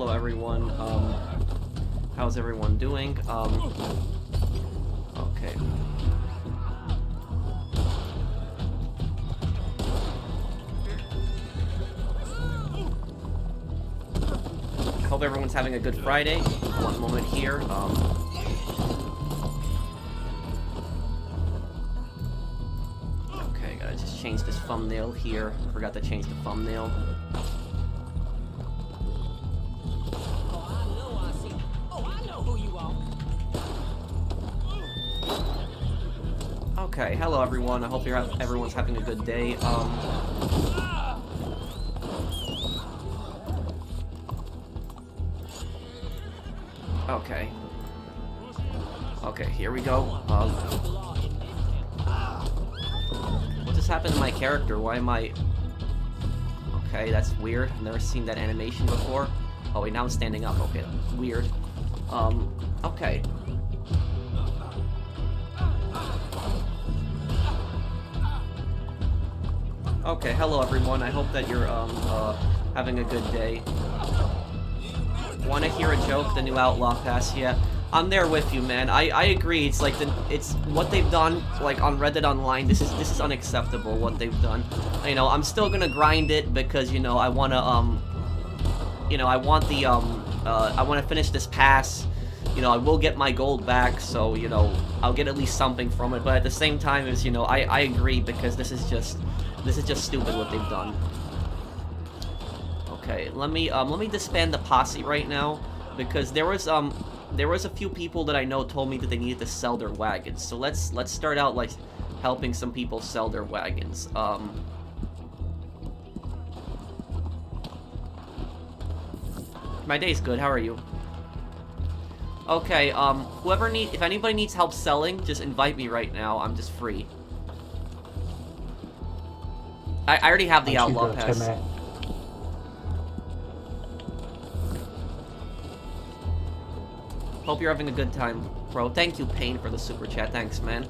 hello everyone. How's everyone doing? Okay. Hope everyone's having a good Friday. One moment here. Okay, gotta just change this thumbnail here. Forgot to change the thumbnail. Okay, hello everyone. I hope everyone's having a good day. Okay. Okay, here we go. What just happened to my character? Why am I... Okay, that's weird. I've never seen that animation before. Oh wait, now I'm standing up. Okay, weird. Okay. Okay, hello everyone. I hope that you're having a good day. Want to hear a joke? The new Outlaw Pass? Yeah, I'm there with you, man. I agree. It's like it's what they've done, like on Reddit Online. This is unacceptable. What they've done. You know, I'm still gonna grind it because you know I wanna you know I want the I want to finish this pass. You know, I will get my gold back, so you know I'll get at least something from it. But at the same time, is you know I agree because this is just stupid what they've done. Okay, let me disband the posse right now because there was a few people that I know told me that they needed to sell their wagons. So let's start out like helping some people sell their wagons. My day's good. How are you? Okay, if anybody needs help selling, just invite me right now. I'm just free. I already have the Outlaw Pass. Hope you're having a good time, bro. Thank you, Payne, for the super chat. Thanks, man.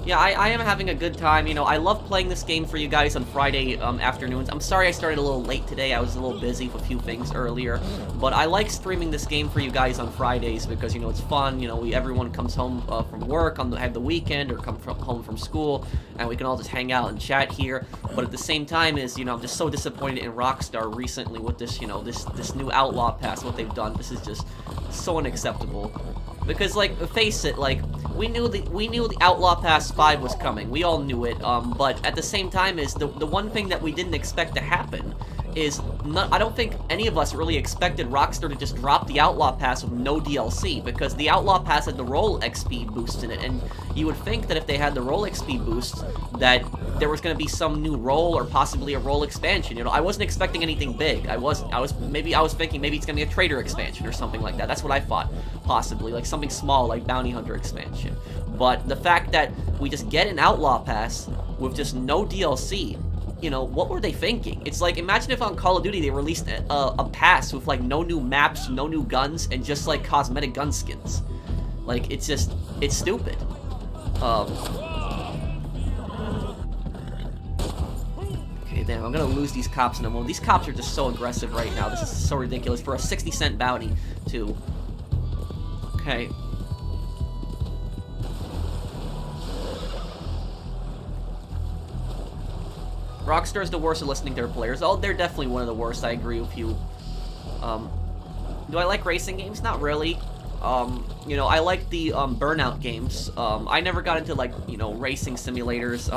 Yeah, I am having a good time. You know, I love playing this game for you guys on Friday afternoons. I'm sorry I started a little late today. I was a little busy with a few things earlier. But I like streaming this game for you guys on Fridays because, you know, it's fun. You know, everyone comes home from work on the weekend or come home from school, and we can all just hang out and chat here. But at the same time you know, I'm just so disappointed in Rockstar recently with this, you know, this new Outlaw Pass, what they've done. This is just so unacceptable. Because, like, face it, like, we knew the Outlaw Pass 5 was coming. We all knew it, but at the same time is the one thing that we didn't expect to happen is I don't think any of us really expected Rockstar to just drop the Outlaw Pass with no DLC, because the Outlaw Pass had the roll XP boost in it, and you would think that if they had the roll XP boost, that there was going to be some new role or possibly a role expansion. You know, I wasn't expecting anything big. I was thinking maybe it's going to be a trader expansion or something like that. That's what I thought, possibly, like something small like Bounty Hunter expansion. But the fact that we just get an Outlaw Pass with just no DLC, you know, what were they thinking? It's like, imagine if on Call of Duty they released a pass with, like, no new maps, no new guns, and just, like, cosmetic gun skins. Like, it's stupid. Okay, damn, I'm gonna lose these cops in a moment. These cops are just so aggressive right now. This is so ridiculous for a 60-cent bounty, too. Okay. Rockstar's the worst at listening to their players. Oh, they're definitely one of the worst. I agree with you. Do I like racing games? Not really. You know, I like the Burnout games. I never got into, like, you know, racing simulators.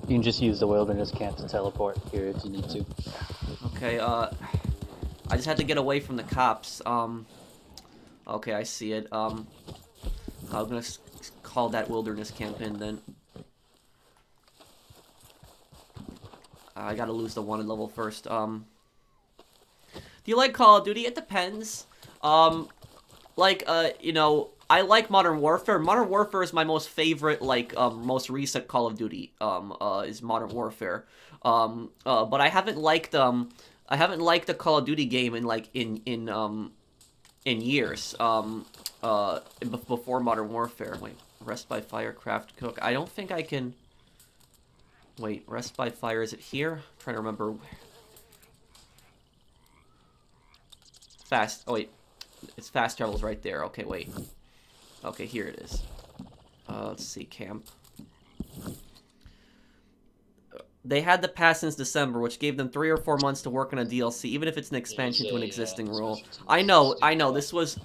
You can just use the wilderness camp to teleport here if you need to. Okay, I just had to get away from the cops. Okay, I see it. I'm gonna call that wilderness camp in then. I gotta lose the wanted level first. Do you like Call of Duty? It depends. You know, I like Modern Warfare. Modern Warfare is my most favorite, like, most recent Call of Duty, is Modern Warfare. But I haven't liked the Call of Duty game in in years. Before Modern Warfare. Wait, rest by fire, craft, cook. I don't think I can. Wait, rest by fire. Is it here? I'm trying to remember. Fast. Oh wait, it's fast travels right there. Okay, wait. Okay, here it is. Let's see, camp. They had the pass since December, which gave them 3 or 4 months to work on a DLC, even if it's an expansion to an existing role. I know. This was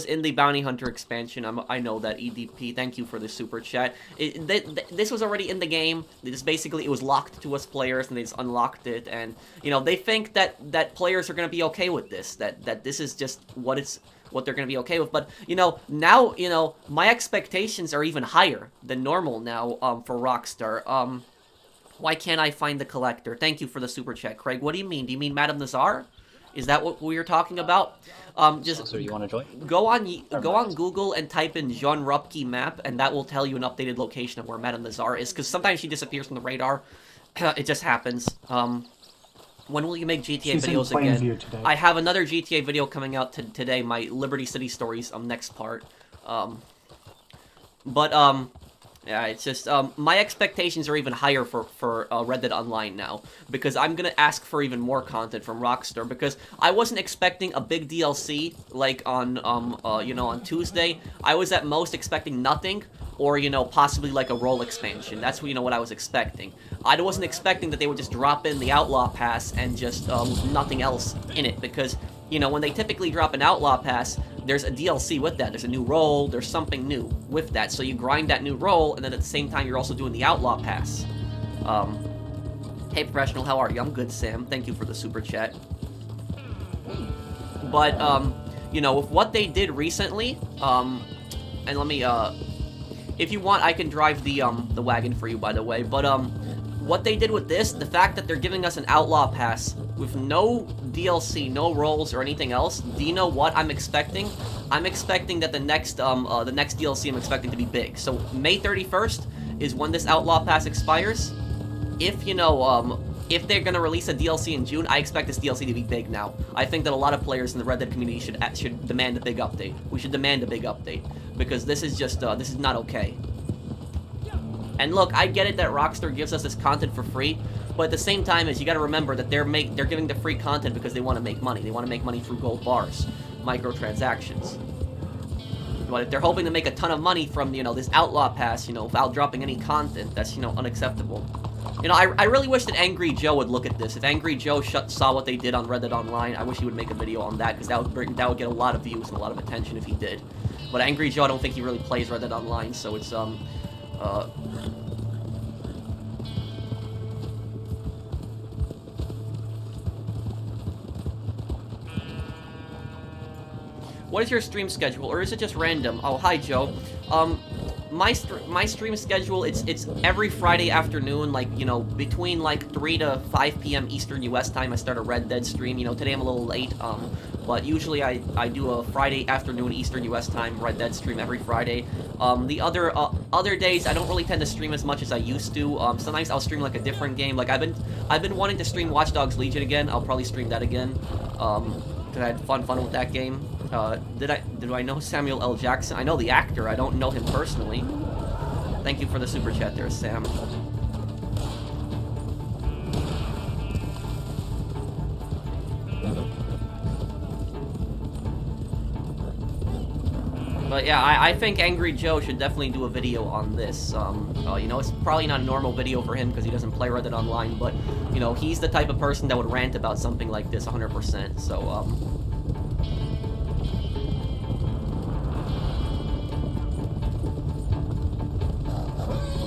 in the Bounty Hunter expansion. I know that, EDP. Thank you for the super chat. This was already in the game. It was locked to us players, and they just unlocked it. And they think that players are gonna be okay with this. That this is just what they're gonna be okay with. But now my expectations are even higher than normal now. For Rockstar. Why can't I find the collector? Thank you for the super chat, Craig. What do you mean? Do you mean Madame Nazar? Is that what we were talking about? So you want to join? Go on Google and type in Jean Rupke map, and that will tell you an updated location of where Madame Nazar is. Because sometimes she disappears from the radar. It just happens. When will you make GTA videos again? I have another GTA video coming out today. My Liberty City Stories next part. Yeah, it's just, my expectations are even higher for Red Dead Online now, because I'm gonna ask for even more content from Rockstar, because I wasn't expecting a big DLC, like, on Tuesday. I was at most expecting nothing, or, possibly, like, a role expansion. That's, what I was expecting. I wasn't expecting that they would just drop in the Outlaw Pass and just, nothing else in it, because, when they typically drop an Outlaw Pass, there's a DLC with that. There's a new role, there's something new with that. So you grind that new role, and then at the same time, you're also doing the Outlaw Pass. Hey, Professional, how are you? I'm good, Sam. Thank you for the super chat. But, with what they did recently, and let me, if you want, I can drive the wagon for you, by the way. But, what they did with this, the fact that they're giving us an Outlaw Pass with no DLC, no roles, or anything else, do you know what I'm expecting? I'm expecting that the next DLC I'm expecting to be big. So, May 31st is when this Outlaw Pass expires. If, if they're gonna release a DLC in June, I expect this DLC to be big now. I think that a lot of players in the Red Dead community should demand a big update. We should demand a big update. Because this is just, this is not okay. And look, I get it that Rockstar gives us this content for free, but at the same time, you gotta remember that they're giving the free content because they want to make money. They want to make money through gold bars, microtransactions. But if they're hoping to make a ton of money from, this Outlaw Pass, without dropping any content, that's, unacceptable. I really wish that Angry Joe would look at this. If Angry Joe saw what they did on Red Dead Online, I wish he would make a video on that, because that would get a lot of views and a lot of attention if he did. But Angry Joe, I don't think he really plays Red Dead Online, so it's, what is your stream schedule, or is it just random? Oh, hi, Joe. My stream schedule, it's every Friday afternoon, like, between, like, 3 to 5 p.m. Eastern U.S. time, I start a Red Dead stream. Today I'm a little late, but usually I do a Friday afternoon Eastern U.S. time Red Dead stream every Friday. The other days, I don't really tend to stream as much as I used to. Sometimes I'll stream, like, a different game. Like, I've been wanting to stream Watch Dogs Legion again. I'll probably stream that again, because I had fun with that game. Do I know Samuel L. Jackson? I know the actor, I don't know him personally. Thank you for the super chat there, Sam. But yeah, I think Angry Joe should definitely do a video on this. It's probably not a normal video for him because he doesn't play Red Dead Online, but, he's the type of person that would rant about something like this 100%, so,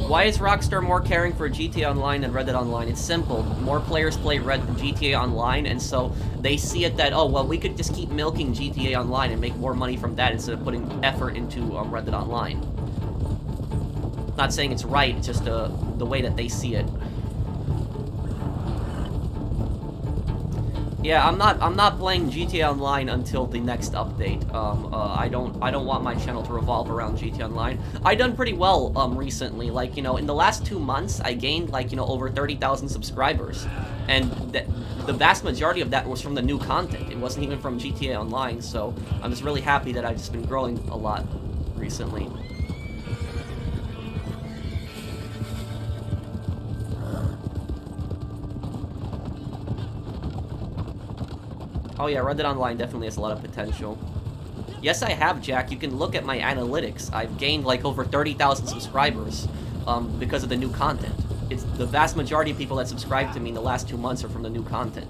why is Rockstar more caring for GTA Online than Red Dead Online? It's simple. More players play GTA Online, and so they see it that, oh, well, we could just keep milking GTA Online and make more money from that instead of putting effort into Red Dead Online. Not saying it's right, it's just the way that they see it. Yeah, I'm not playing GTA Online until the next update. I don't want my channel to revolve around GTA Online. I done pretty well recently. Like, in the last 2 months, I gained, like, over 30,000 subscribers. And the vast majority of that was from the new content. It wasn't even from GTA Online, so I'm just really happy that I've just been growing a lot recently. Oh yeah, Red Dead Online definitely has a lot of potential. Yes, I have, Jack. You can look at my analytics. I've gained like over 30,000 subscribers because of the new content. It's the vast majority of people that subscribe to me in the last 2 months are from the new content.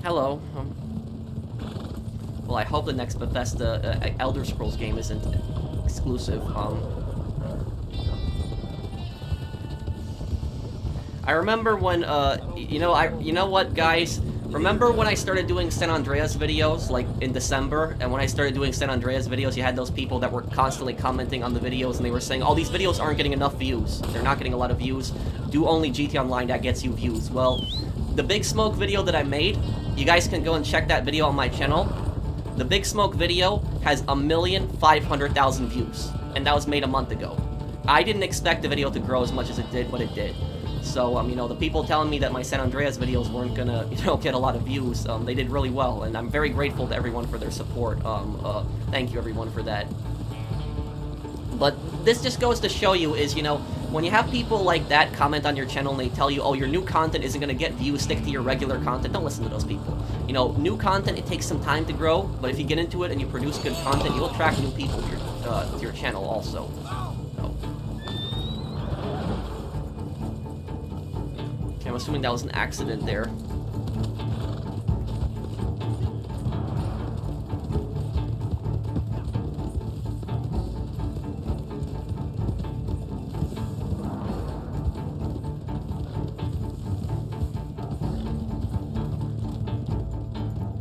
Hello. Well, I hope the next Bethesda Elder Scrolls game isn't exclusive. I remember when, you know what, guys? Remember when I started doing San Andreas videos, like, in December? And when I started doing San Andreas videos, you had those people that were constantly commenting on the videos, and they were saying, oh, these videos aren't getting enough views. They're not getting a lot of views. Do only GTA Online, that gets you views. Well, the Big Smoke video that I made, you guys can go and check that video on my channel. The Big Smoke video has 1,500,000 views, and that was made a month ago. I didn't expect the video to grow as much as it did, but it did. So, you know, the people telling me that my San Andreas videos weren't gonna, you know, get a lot of views, they did really well, and I'm very grateful to everyone for their support. Thank you, everyone, for that. But this just goes to show you is, you know, when you have people like that comment on your channel and they tell you, oh, your new content isn't gonna get views, stick to your regular content, don't listen to those people. You know, new content, it takes some time to grow, but if you get into it and you produce good content, you'll attract new people to your channel also. I'm assuming that was an accident there.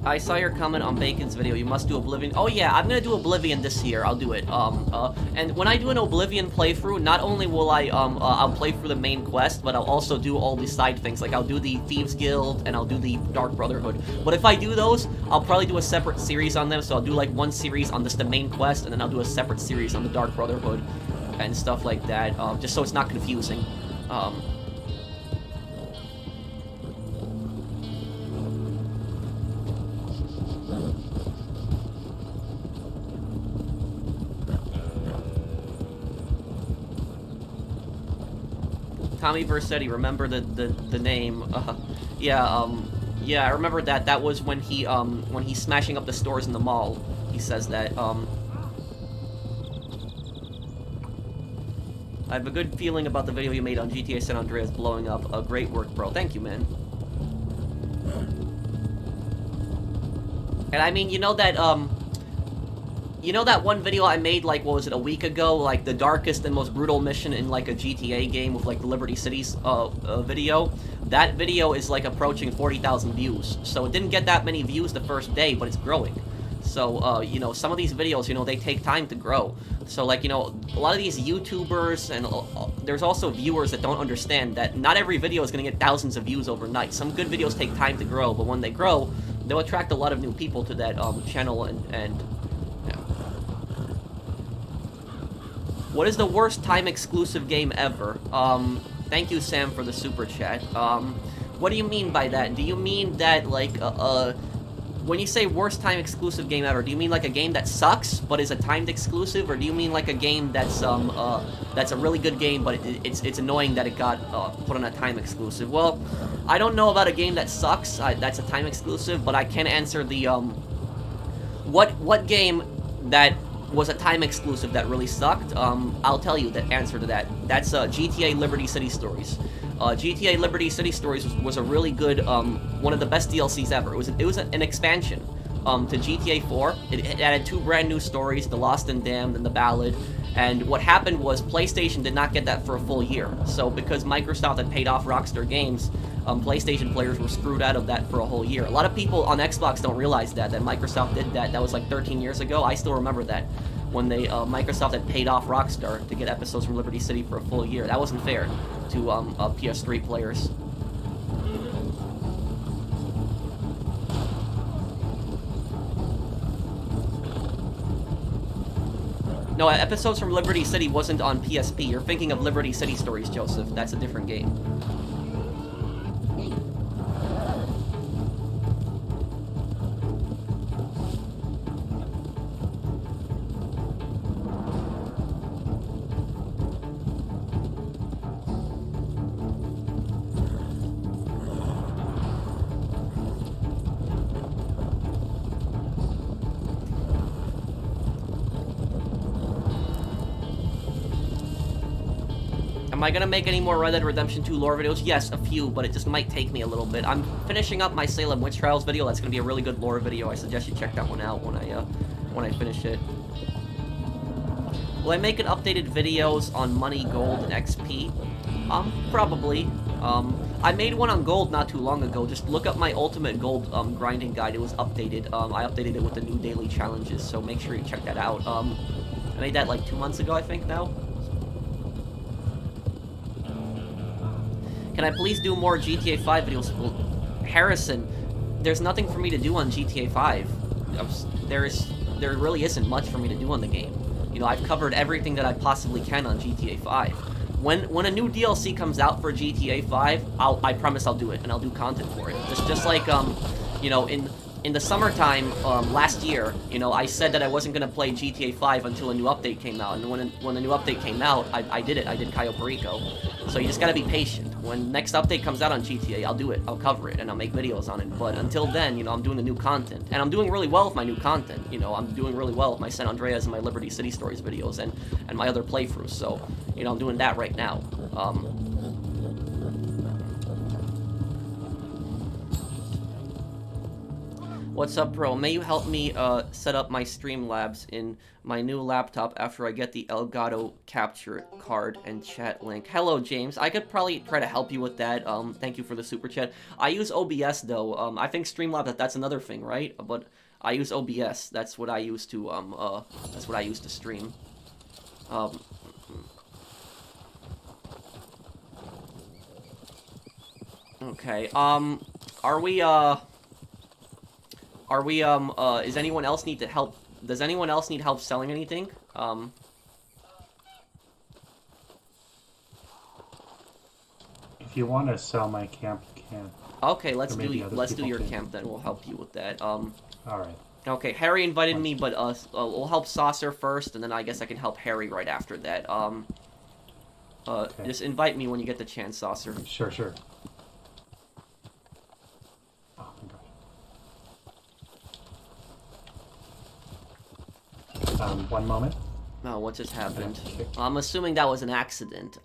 I saw your comment on Bacon's video. You must do Oblivion. Oh yeah, I'm gonna do Oblivion this year. I'll do it. And when I do an Oblivion playthrough, not only will I'll play through the main quest, but I'll also do all the side things. Like I'll do the Thieves Guild and I'll do the Dark Brotherhood. But if I do those, I'll probably do a separate series on them. So I'll do like one series on just the main quest, and then I'll do a separate series on the Dark Brotherhood and stuff like that. Just so it's not confusing. Tommy Versetti, remember the name? Yeah, I remember that. That was when he's smashing up the stores in the mall. He says that. I have a good feeling about the video you made on GTA San Andreas blowing up. Great work, bro. Thank you, man. And I mean, you know that one video I made, like, what was it, a week ago? Like, the darkest and most brutal mission in, like, a GTA game with, like, the Liberty Cities, video? That video is, like, approaching 40,000 views. So it didn't get that many views the first day, but it's growing. So, you know, some of these videos, you know, they take time to grow. So, like, you know, a lot of these YouTubers and there's also viewers that don't understand that not every video is going to get thousands of views overnight. Some good videos take time to grow, but when they grow, they'll attract a lot of new people to that, channel and what is the worst time-exclusive game ever? Thank you, Sam, for the super chat. What do you mean by that? Do you mean that, like, when you say worst time-exclusive game ever, do you mean like a game that sucks, but is a timed exclusive, or do you mean like a game that's a really good game, but it's annoying that it got, put on a time exclusive? Well, I don't know about a game that sucks, that's a time exclusive, but I can answer the, what game that was a time exclusive that really sucked. I'll tell you the answer to that. That's GTA Liberty City Stories. GTA Liberty City Stories was a really good, one of the best DLCs ever. It was an expansion to GTA 4. It added 2 brand new stories, The Lost and Damned and The Ballad. And what happened was PlayStation did not get that for a full year. So because Microsoft had paid off Rockstar Games, PlayStation players were screwed out of that for a whole year. A lot of people on Xbox don't realize that Microsoft did that. That was like 13 years ago. I still remember that. When they, Microsoft had paid off Rockstar to get episodes from Liberty City for a full year. That wasn't fair to, PS3 players. No, Episodes from Liberty City wasn't on PSP. You're thinking of Liberty City Stories, Joseph. That's a different game. Am I gonna make any more Red Dead Redemption 2 lore videos? Yes, a few, but it just might take me a little bit. I'm finishing up my Salem Witch Trials video. That's gonna be a really good lore video. I suggest you check that one out when I finish it. Will I make an updated videos on money, gold, and XP? Probably. I made one on gold not too long ago. Just look up my ultimate gold grinding guide. It was updated. I updated it with the new daily challenges, so make sure you check that out. I made that like 2 months ago, I think now. Can I please do more GTA 5 videos? Well, Harrison, there's nothing for me to do on GTA 5. There really isn't much for me to do on the game. You know, I've covered everything that I possibly can on GTA 5. When a new DLC comes out for GTA 5, I promise I'll do it, and I'll do content for it. Just like, you know, in the summertime last year, you know, I said that I wasn't going to play GTA 5 until a new update came out, and when the new update came out, I did it. I did Cayo Perico. So you just gotta be patient. When next update comes out on GTA, I'll do it. I'll cover it, and I'll make videos on it. But until then, you know, I'm doing the new content. And I'm doing really well with my new content. You know, I'm doing really well with my San Andreas and my Liberty City Stories videos and my other playthroughs. So, you know, I'm doing that right now. What's up, bro? May you help me set up my Streamlabs in my new laptop after I get the Elgato capture card and chat link. Hello, James. I could probably try to help you with that. Thank you for the super chat. I use OBS though. I think Streamlabs, that's another thing, right? But I use OBS. That's what I use to stream. Okay. Is anyone else need to help? Does anyone else need help selling anything? If you want to sell my camp, you can. Okay, let's do your camp then. We'll help you with that. All right. Okay, Harry invited me, but we'll help Saucer first, and then I guess I can help Harry right after that. Okay. Just invite me when you get the chance, Saucer. Sure. Oh my gosh. 1 moment. Oh, what just happened? I'm assuming that was an accident.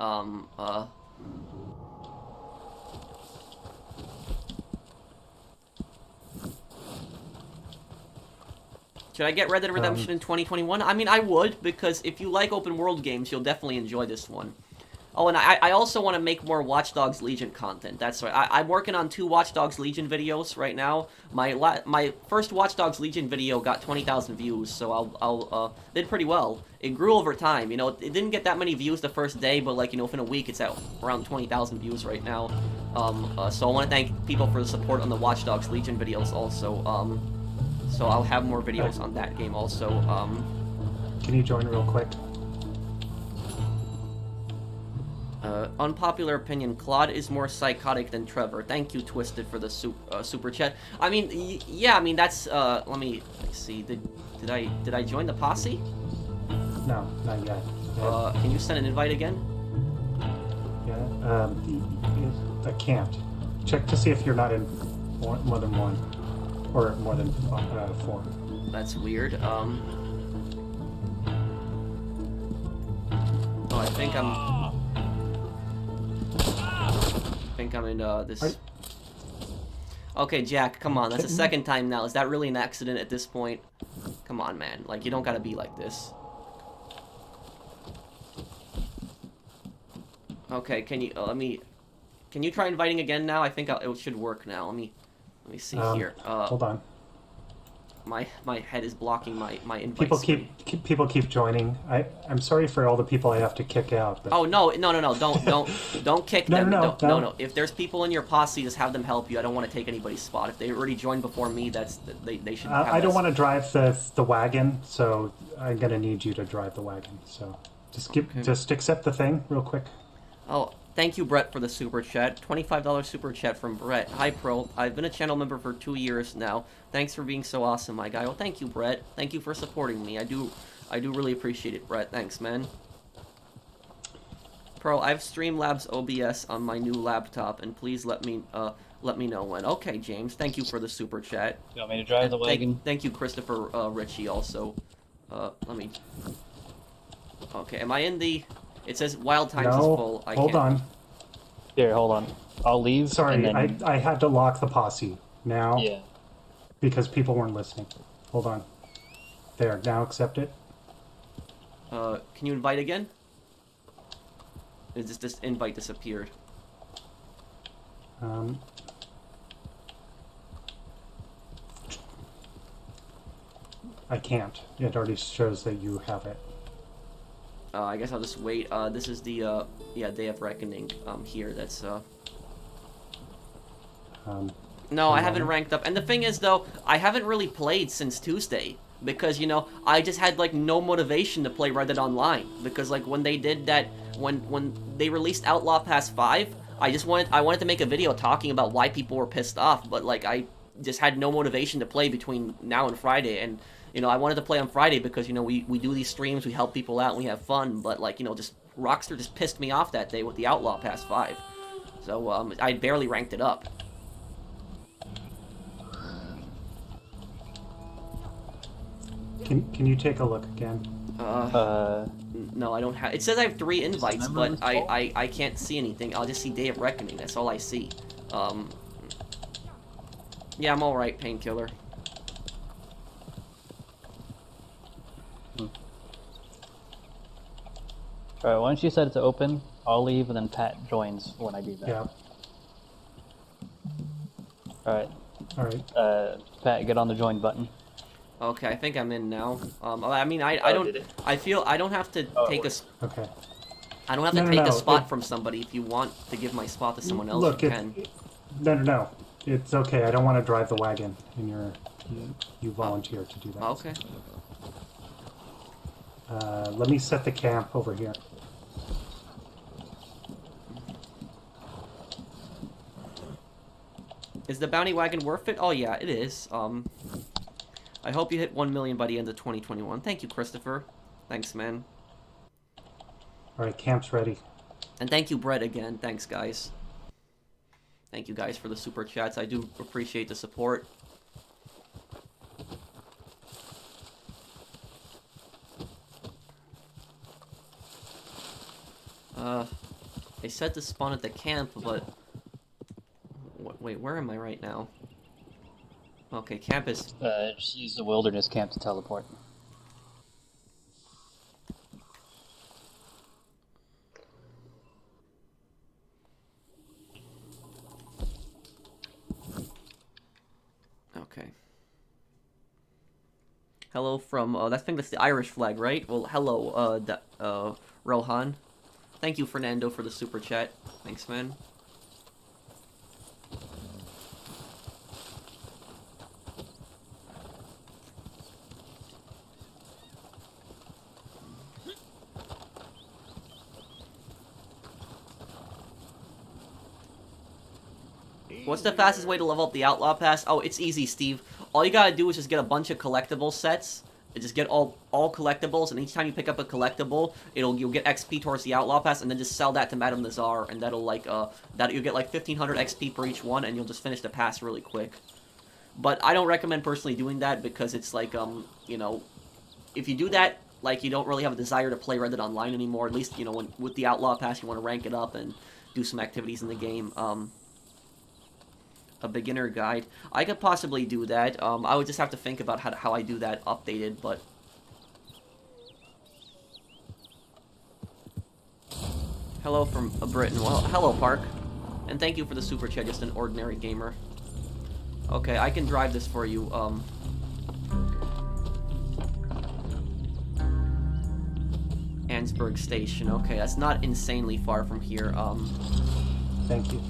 Should I get Red Dead Redemption in 2021? I mean, I would, because if you like open world games, you'll definitely enjoy this one. Oh, and I also want to make more Watch Dogs Legion content. That's right. I'm working on 2 Watch Dogs Legion videos right now. My first Watch Dogs Legion video got 20,000 views, so I'll did pretty well. It grew over time. You know, it didn't get that many views the first day, but like, you know, within a week, it's at around 20,000 views right now. So I want to thank people for the support on the Watch Dogs Legion videos also. So I'll have more videos on that game also. Can you join real quick? Unpopular opinion, Claude is more psychotic than Trevor. Thank you, Twisted, for the super chat. I mean, yeah, I mean, that's, let me see, did I join the Posse? No, not yet. Can you send an invite again? Yeah, I can't. Check to see if you're not in more than one, or more than 4. That's weird, Oh, I think I'm in, this... Okay, Jack, come on, that's the second time now. Is that really an accident at this point? Come on, man. Like, you don't gotta be like this. Okay, can you, can you try inviting again now? I think it should work now. Let me see here. Hold on. my head is blocking my invite People screen. people keep joining. I'm sorry for all the people I have to kick out. But... Oh no, don't kick them. No. If there's people in your posse, just have them help you. I don't want to take anybody's spot. If they already joined before me, they should. I don't want to drive the wagon, so I'm gonna need you to drive the wagon. So just accept the thing real quick. Oh, thank you, Brett, for the super chat. $25 super chat from Brett. Hi, Pro. I've been a channel member for 2 years now. Thanks for being so awesome, my guy. Well, thank you, Brett. Thank you for supporting me. I do really appreciate it, Brett. Thanks, man. Pro, I have Streamlabs OBS on my new laptop, and please let me know when. Okay, James. Thank you for the super chat. You want me to drive the wagon? Thank you, Christopher Ritchie. Also, let me. Okay, am I in the? It says Wild Times is full. Hold on. Here, hold on. I'll leave. Sorry, and then... I had to lock the posse now. Yeah. Because people weren't listening. Hold on. There, now accept it. Can you invite again? Is this invite disappeared? I can't. It already shows that you have it. I guess I'll just wait. This is the Day of Reckoning. Here, that's No, I haven't ranked up. And the thing is, though, I haven't really played since Tuesday. Because, you know, I just had, like, no motivation to play Red Dead Online. Because, like, when they did that, when they released Outlaw Pass 5, I wanted to make a video talking about why people were pissed off. But, like, I just had no motivation to play between now and Friday. And, you know, I wanted to play on Friday because, you know, we do these streams, we help people out, and we have fun. But, like, you know, just Rockstar just pissed me off that day with the Outlaw Pass 5. So, I barely ranked it up. Can you take a look again? No, I don't have. It says I have 3 invites, but I can't see anything. I'll just see Day of Reckoning. That's all I see. Yeah, I'm all right, Painkiller. Alright, once you set it to open, I'll leave and then Pat joins when I do that. Yeah. Alright. Pat, get on the join button. Okay, I think I'm in now. I mean, I don't. I feel I don't have to take a. Okay. I don't have to take a spot from somebody. If you want to give my spot to someone else, Look, you can. No. It's okay. I don't want to drive the wagon, and you volunteer to do that. Okay. Let me set the camp over here. Is the bounty wagon worth it? Oh yeah, it is. I hope you hit 1 million by the end of 2021. Thank you, Christopher. Thanks, man. Alright, camp's ready. And thank you, Brett, again. Thanks, guys. Thank you, guys, for the super chats. I do appreciate the support. They said to spawn at the camp, but... Wait, where am I right now? Okay, camp is... Just use the wilderness camp to teleport. Okay. Hello from, I think that's the Irish flag, right? Well, hello, Rohan. Thank you, Fernando, for the super chat. Thanks, man. What's the fastest way to level up the Outlaw Pass? Oh, it's easy, Steve. All you gotta do is just get a bunch of collectible sets. And just get all collectibles, and each time you pick up a collectible, you'll get XP towards the Outlaw Pass, and then just sell that to Madame Nazar, and that'll like you'll get like 1500 XP for each one, and you'll just finish the pass really quick. But I don't recommend personally doing that because it's like you know, if you do that, like you don't really have a desire to play Red Dead Online anymore. At least you know with the Outlaw Pass, you want to rank it up and do some activities in the game. A beginner guide. I could possibly do that. I would just have to think about how I do that updated, but... Hello from Britain. Well, hello, Park. And thank you for the super chat, just an ordinary gamer. Okay, I can drive this for you. Ansburg Station. Okay, that's not insanely far from here. Thank you.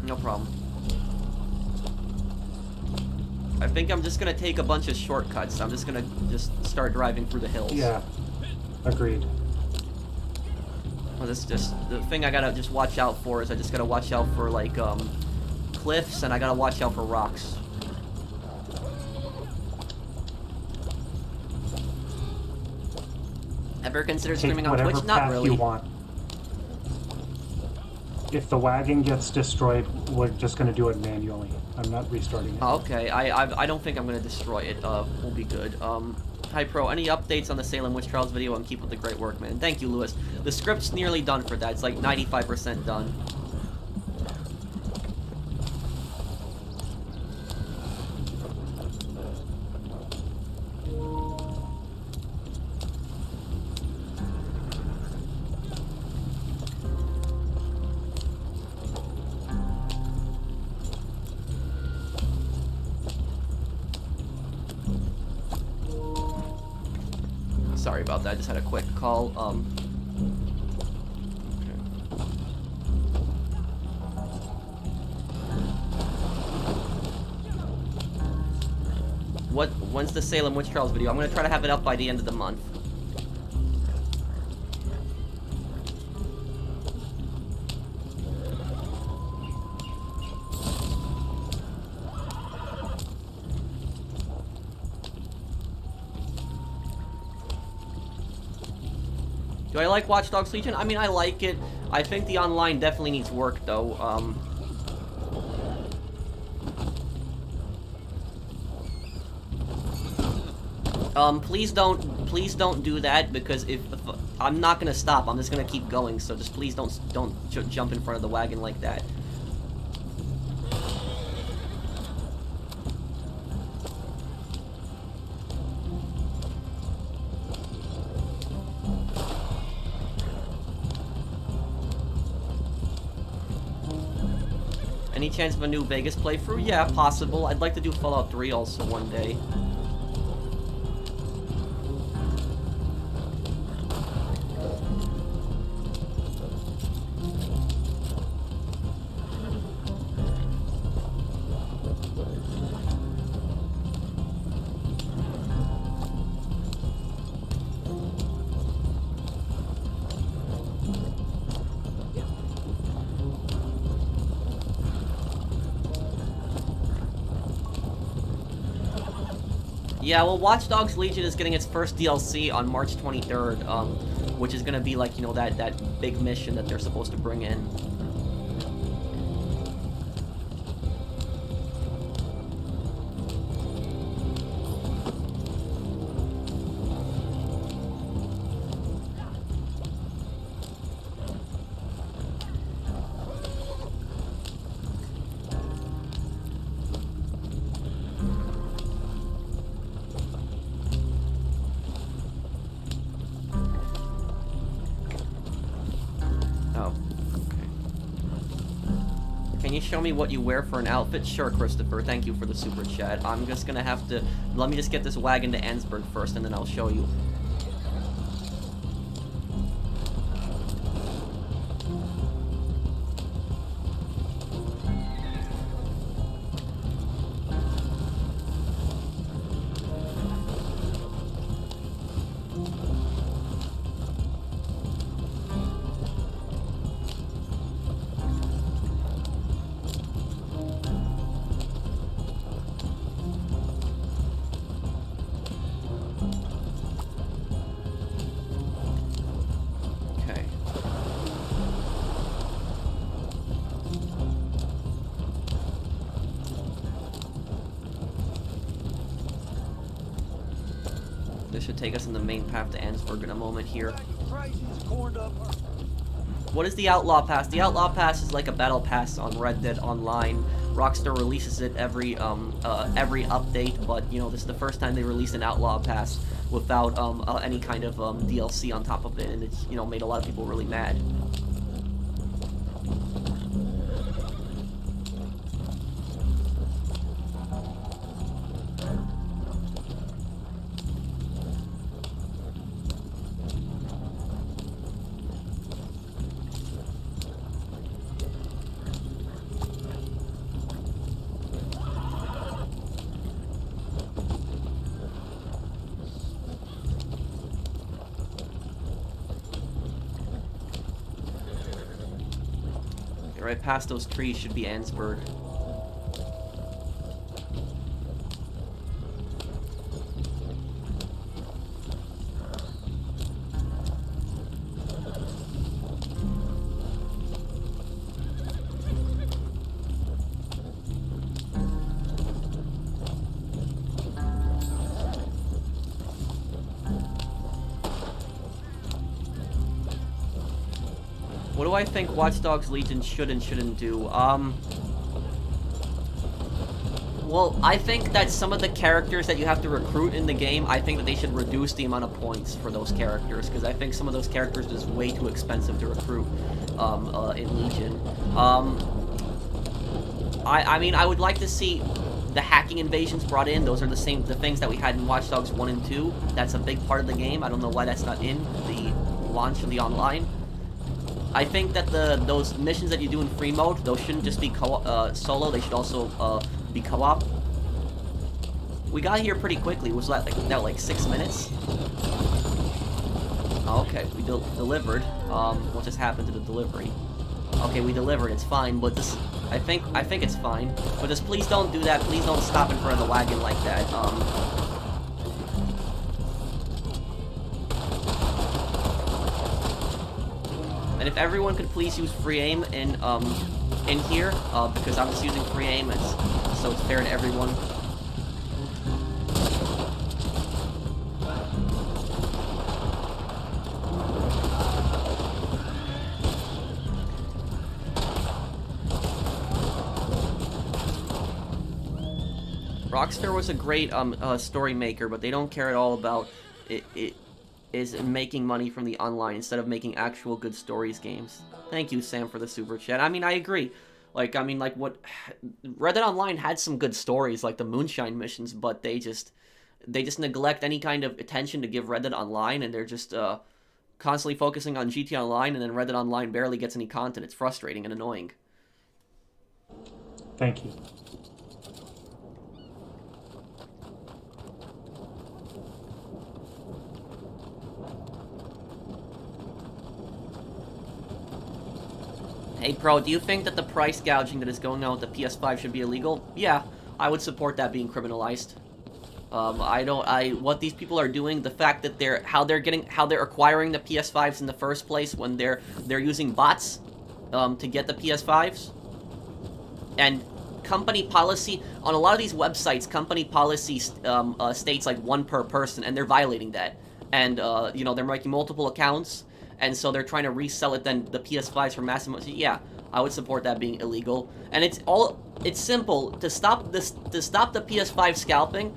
No problem. I think I'm just gonna take a bunch of shortcuts. I'm just gonna start driving through the hills. Yeah, agreed. Well, this just the thing I gotta just watch out for is I just gotta watch out for like cliffs, and I gotta watch out for rocks. Ever consider streaming on Twitch? Not really. You want. If the wagon gets destroyed, we're just gonna do it manually. I'm not restarting it. Oh, okay, I don't think I'm gonna destroy it. We'll be good. Hi Pro, any updates on the Salem Witch Trials video? And keep up the great work, man. Thank you, Lewis. The script's nearly done for that. It's like 95% done. Sorry about that, I just had a quick call. Okay. When's the Salem Witch Trials video? I'm gonna try to have it up by the end of the month. Do I like Watch Dogs Legion? I mean, I like it. I think the online definitely needs work, though. Please don't do that, because if I'm not gonna stop, I'm just gonna keep going. So just please don't jump in front of the wagon like that. Any chance of a new Vegas playthrough? Yeah, possible. I'd like to do Fallout 3 also one day. Yeah, well, Watch Dogs Legion is getting its first DLC on March 23rd, which is gonna be like, you know, that big mission that they're supposed to bring in. Can you show me what you wear for an outfit? Sure, Christopher. Thank you for the super chat. I'm just gonna have to... Let me just get this wagon to Ansburg first, and then I'll show you. This should take us in the main path to Ansburg in a moment here. What is the Outlaw Pass? The Outlaw Pass is like a battle pass on Red Dead Online. Rockstar releases it every update, but you know, this is the first time they released an Outlaw Pass without any kind of DLC on top of it, and it's, you know, made a lot of people really mad. Right past those trees should be Ansberg. What do I think Watch Dogs Legion should and shouldn't do? Well, I think that some of the characters that you have to recruit in the game, I think that they should reduce the amount of points for those characters, because I think some of those characters is way too expensive to recruit in Legion. I mean, I would like to see the hacking invasions brought in. Those are the things that we had in Watch Dogs 1 and 2. That's a big part of the game. I don't know why that's not in the launch of the online. I think that those missions that you do in free mode, those shouldn't just be solo. They should also be co-op. We got here pretty quickly. Was that like 6 minutes? Oh, okay, we delivered. What just happened to the delivery? Okay, we delivered. It's fine, but this, I think it's fine. But just please don't do that. Please don't stop in front of the wagon like that. And if everyone could please use free aim in here, because I'm just using free aim, so it's fair to everyone. Rockstar was a great story maker, but they don't care at all about it is making money from the online instead of making actual good stories games. Thank you, Sam, for the super chat. I mean, I agree. Like, I mean, like, what... Red Dead Online had some good stories, like the Moonshine missions, but they just neglect any kind of attention to give Red Dead Online, and they're just constantly focusing on GTA Online, and then Red Dead Online barely gets any content. It's frustrating and annoying. Thank you. Hey, Pro, do you think that the price gouging that is going on with the PS5 should be illegal? Yeah, I would support that being criminalized. What these people are doing, the fact that how they're acquiring the PS5s in the first place when they're using bots, to get the PS5s. And company policy, on a lot of these websites, company policy, states like 1 per person, and they're violating that. And, you know, they're making multiple accounts, and so they're trying to resell it then the PS5s for massive. Yeah, I would support that being illegal. And it's simple to stop the PS5 scalping.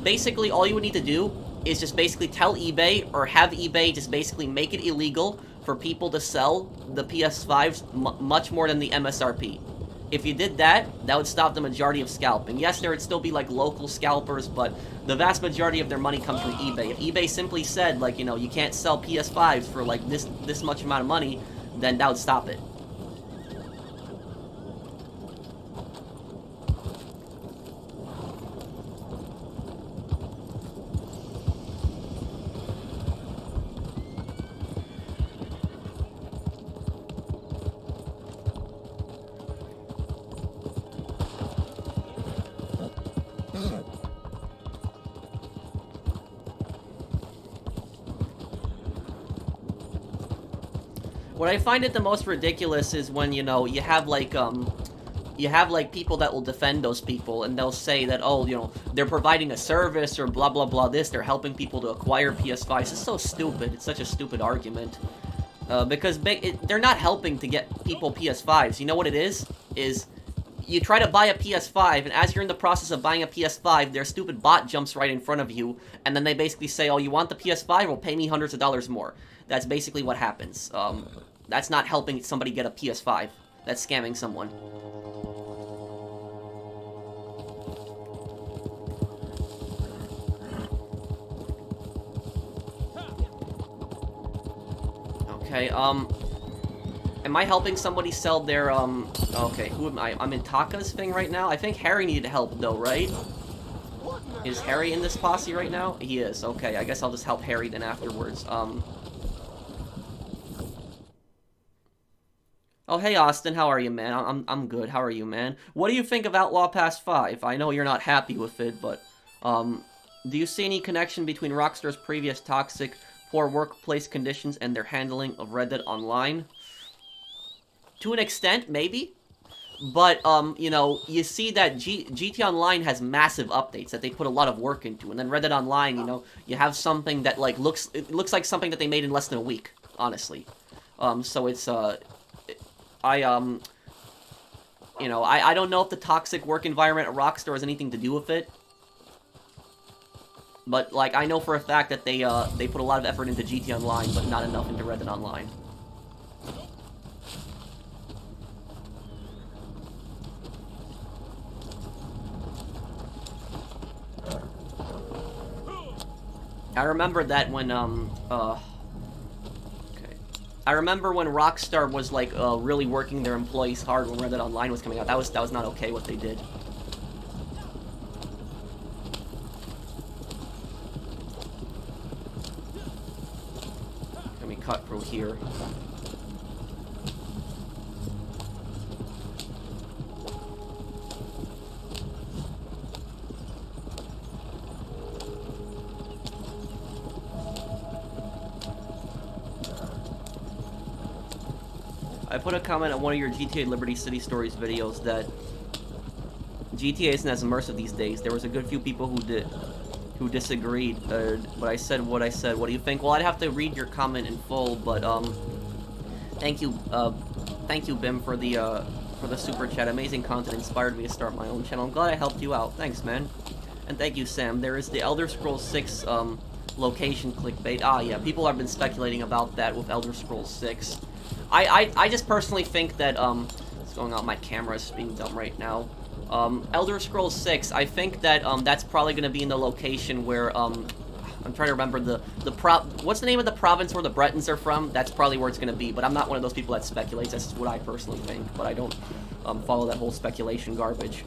Basically all you would need to do is just basically tell eBay or have eBay just basically make it illegal for people to sell the PS5s much more than the MSRP. If you did that, that would stop the majority of scalping. Yes, there would still be like local scalpers, but the vast majority of their money comes from eBay. If eBay simply said, like, you know, you can't sell PS5s for like this much amount of money, then that would stop it. What I find it the most ridiculous is when, you know, you have like people that will defend those people, and they'll say that, oh, you know, they're providing a service or blah blah blah this, they're helping people to acquire PS5s. It's so stupid. It's such a stupid argument. Because they're not helping to get people PS5s. You know what it is? Is you try to buy a PS5, and as you're in the process of buying a PS5, their stupid bot jumps right in front of you, and then they basically say, oh, you want the PS5? Well, pay me hundreds of dollars more. That's basically what happens. That's not helping somebody get a PS5. That's scamming someone. Okay, am I helping somebody sell their, okay, who am I? I'm in Taka's thing right now? I think Harry needed help, though, right? Is Harry in this posse right now? He is, okay, I guess I'll just help Harry then afterwards, Oh, hey, Austin, how are you, man? I'm good. How are you, man? What do you think of Outlaw Pass 5? I know you're not happy with it, but, do you see any connection between Rockstar's previous toxic, poor workplace conditions and their handling of Red Dead Online? To an extent, maybe. But, you know, you see that GT Online has massive updates that they put a lot of work into, and then Red Dead Online, you know, you have something that, like, looks like something that they made in less than a week, honestly. So it's, you know, I don't know if the toxic work environment at Rockstar has anything to do with it. But, like, I know for a fact that they put a lot of effort into GT Online, but not enough into Red Dead Online. I remember that when, I remember when Rockstar was, like, really working their employees hard when Red Dead Online was coming out. That was not okay what they did. Let me cut through here. I put a comment on one of your GTA Liberty City Stories videos that GTA isn't as immersive these days. There was a good few people who disagreed, but I said what I said. What do you think? Well, I'd have to read your comment in full, but thank you, Bim, for the super chat. Amazing content inspired me to start my own channel. I'm glad I helped you out. Thanks, man. And thank you, Sam. There is the Elder Scrolls 6 location clickbait. Ah, yeah, people have been speculating about that with Elder Scrolls 6. I just personally think that, what's going on? My camera is being dumb right now. Elder Scrolls 6, I think that, that's probably going to be in the location where, I'm trying to remember what's the name of the province where the Bretons are from? That's probably where it's going to be, but I'm not one of those people that speculates. That's what I personally think, but I don't, follow that whole speculation garbage.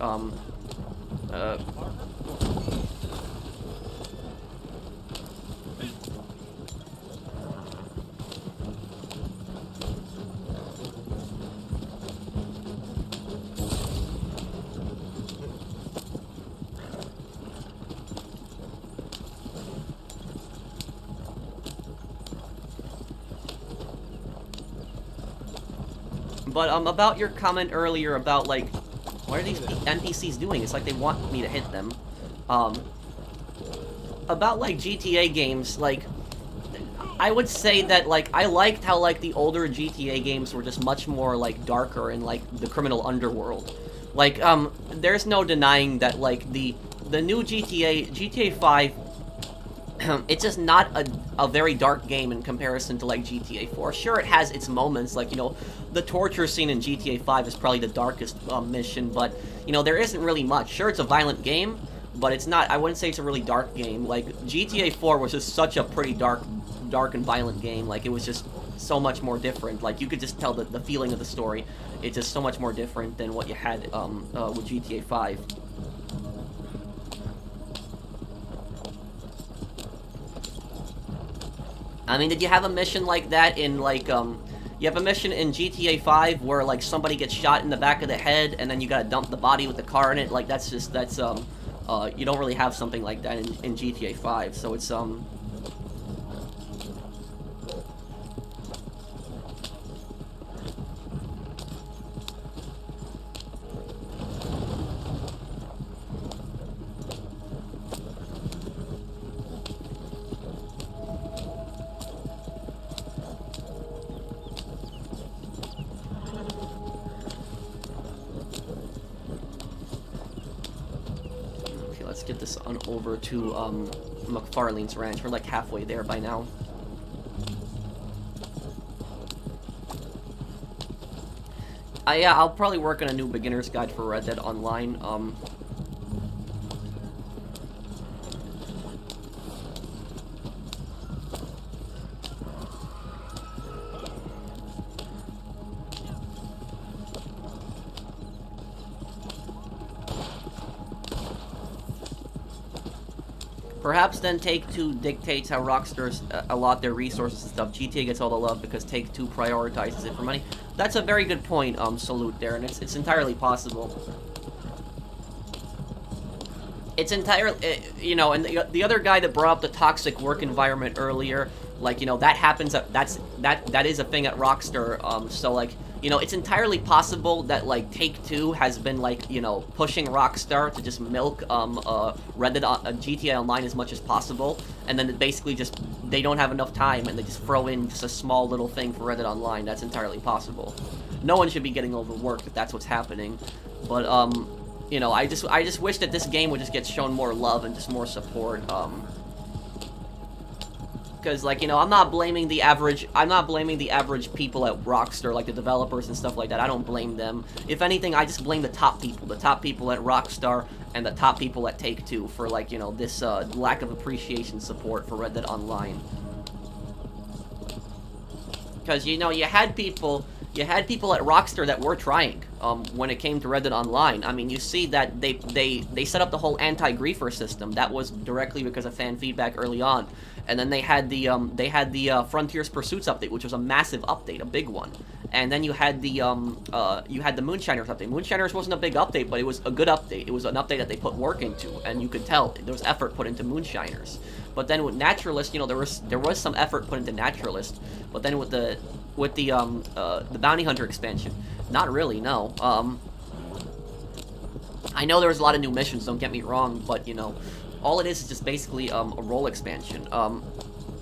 But, about your comment earlier about, like, what are these NPCs doing? It's like they want me to hit them. About, like, GTA games, like, I would say that, like, I liked how, like, the older GTA games were just much more, like, darker in, like, the criminal underworld. Like, there's no denying that, like, the new GTA 5, it's just not a very dark game in comparison to, like, GTA 4. Sure, it has its moments, like, you know, the torture scene in GTA 5 is probably the darkest mission, but, you know, there isn't really much. Sure, it's a violent game, but it's not, I wouldn't say it's a really dark game. Like, GTA 4 was just such a pretty dark and violent game. Like, it was just so much more different. Like, you could just tell the feeling of the story. It's just so much more different than what you had with GTA 5. I mean, did you have a mission like that in, like, you have a mission in GTA 5 where, like, somebody gets shot in the back of the head and then you gotta dump the body with the car in it? Like, that's you don't really have something like that in GTA 5, so it's, let's get this on over to McFarlane's Ranch. We're like halfway there by now. Yeah, I'll probably work on a new beginner's guide for Red Dead Online. Perhaps then Take-Two dictates how Rockstars allot their resources and stuff. GTA gets all the love because Take-Two prioritizes it for money. That's a very good point, Salute there, and it's entirely possible. It's entirely, you know, and the other guy that brought up the toxic work environment earlier, like, you know, that happens, that is a thing at Rockstar, so, like, you know, it's entirely possible that, like, Take-Two has been, like, you know, pushing Rockstar to just milk, GTA Online as much as possible, and then basically just, they don't have enough time, and they just throw in just a small little thing for Red Dead Online. That's entirely possible. No one should be getting overworked if that's what's happening, but, you know, I just wish that this game would just get shown more love and just more support, because, like, you know, I'm not blaming the average people at Rockstar, like the developers and stuff like that. I don't blame them. If anything, I just blame the top people at Rockstar and the top people at Take-Two for, like, you know, this lack of appreciation support for Red Dead Online. Because, you know, you had people at Rockstar that were trying when it came to Red Dead Online. I mean, you see that they set up the whole anti-griefer system. That was directly because of fan feedback early on. And then they had the Frontiers Pursuits update, which was a massive update, a big one. And then you had the Moonshiners update. Moonshiners wasn't a big update, but it was a good update. It was an update that they put work into, and you could tell there was effort put into Moonshiners. But then with Naturalist, you know, there was some effort put into Naturalist. But then with the Bounty Hunter expansion, not really, no. I know there was a lot of new missions, don't get me wrong, but, you know, all it is just basically a role expansion.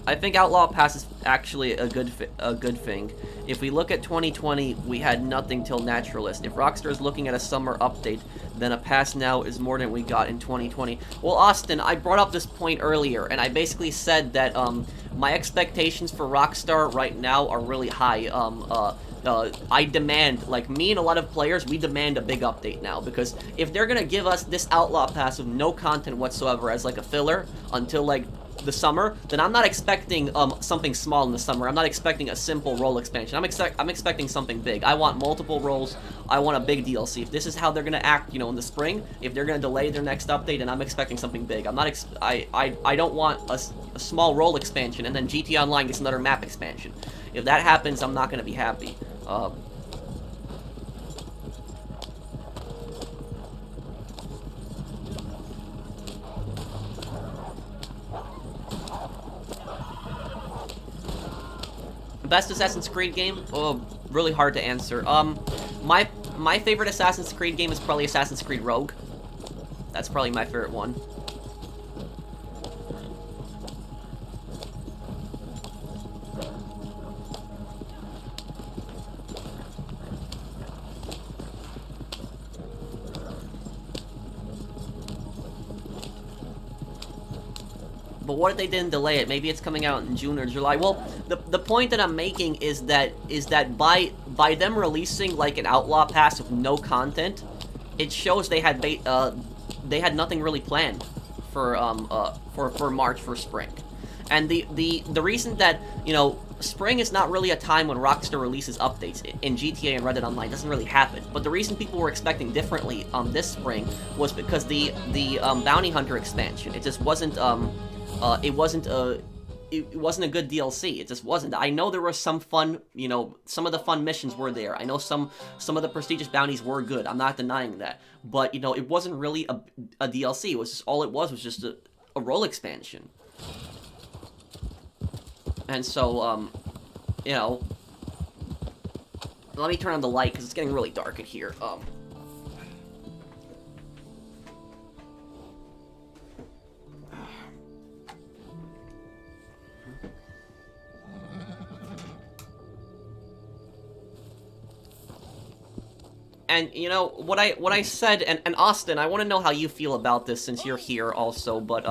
I think Outlaw Pass is actually a good thing. If we look at 2020, we had nothing till Naturalist. If Rockstar is looking at a summer update, then a pass now is more than we got in 2020. Well, Austin, I brought up this point earlier, and I basically said that my expectations for Rockstar right now are really high. I demand, like, me and a lot of players, we demand a big update now, because if they're gonna give us this Outlaw Pass with no content whatsoever as, like, a filler until, like, the summer, then I'm not expecting something small in the summer. I'm not expecting a simple role expansion. I'm expecting something big. I want multiple roles. I want a big DLC. If this is how they're gonna act, you know, in the spring, if they're gonna delay their next update, then I'm expecting something big. I'm not. I don't want a small role expansion and then GTA Online gets another map expansion. If that happens, I'm not gonna be happy. Best Assassin's Creed game? Oh, really hard to answer. My favorite Assassin's Creed game is probably Assassin's Creed Rogue. That's probably my favorite one. But what if they didn't delay it? Maybe it's coming out in June or July. Well, the point that I'm making is that by them releasing like an Outlaw Pass with no content, it shows they had nothing really planned for March, for spring. And the reason that, you know, spring is not really a time when Rockstar releases updates in GTA and Red Dead Online. It doesn't really happen. But the reason people were expecting differently this spring was because the Bounty Hunter expansion, it just wasn't it wasn't a good DLC. It just wasn't. I know there was some fun, you know, some of the fun missions were there. I know some of the prestigious bounties were good. I'm not denying that. But, you know, it wasn't really a DLC. It was just, all it was just a role expansion. And so, you know, let me turn on the light because it's getting really dark in here. And, you know, what I said, and Austin, I want to know how you feel about this since you're here also, but,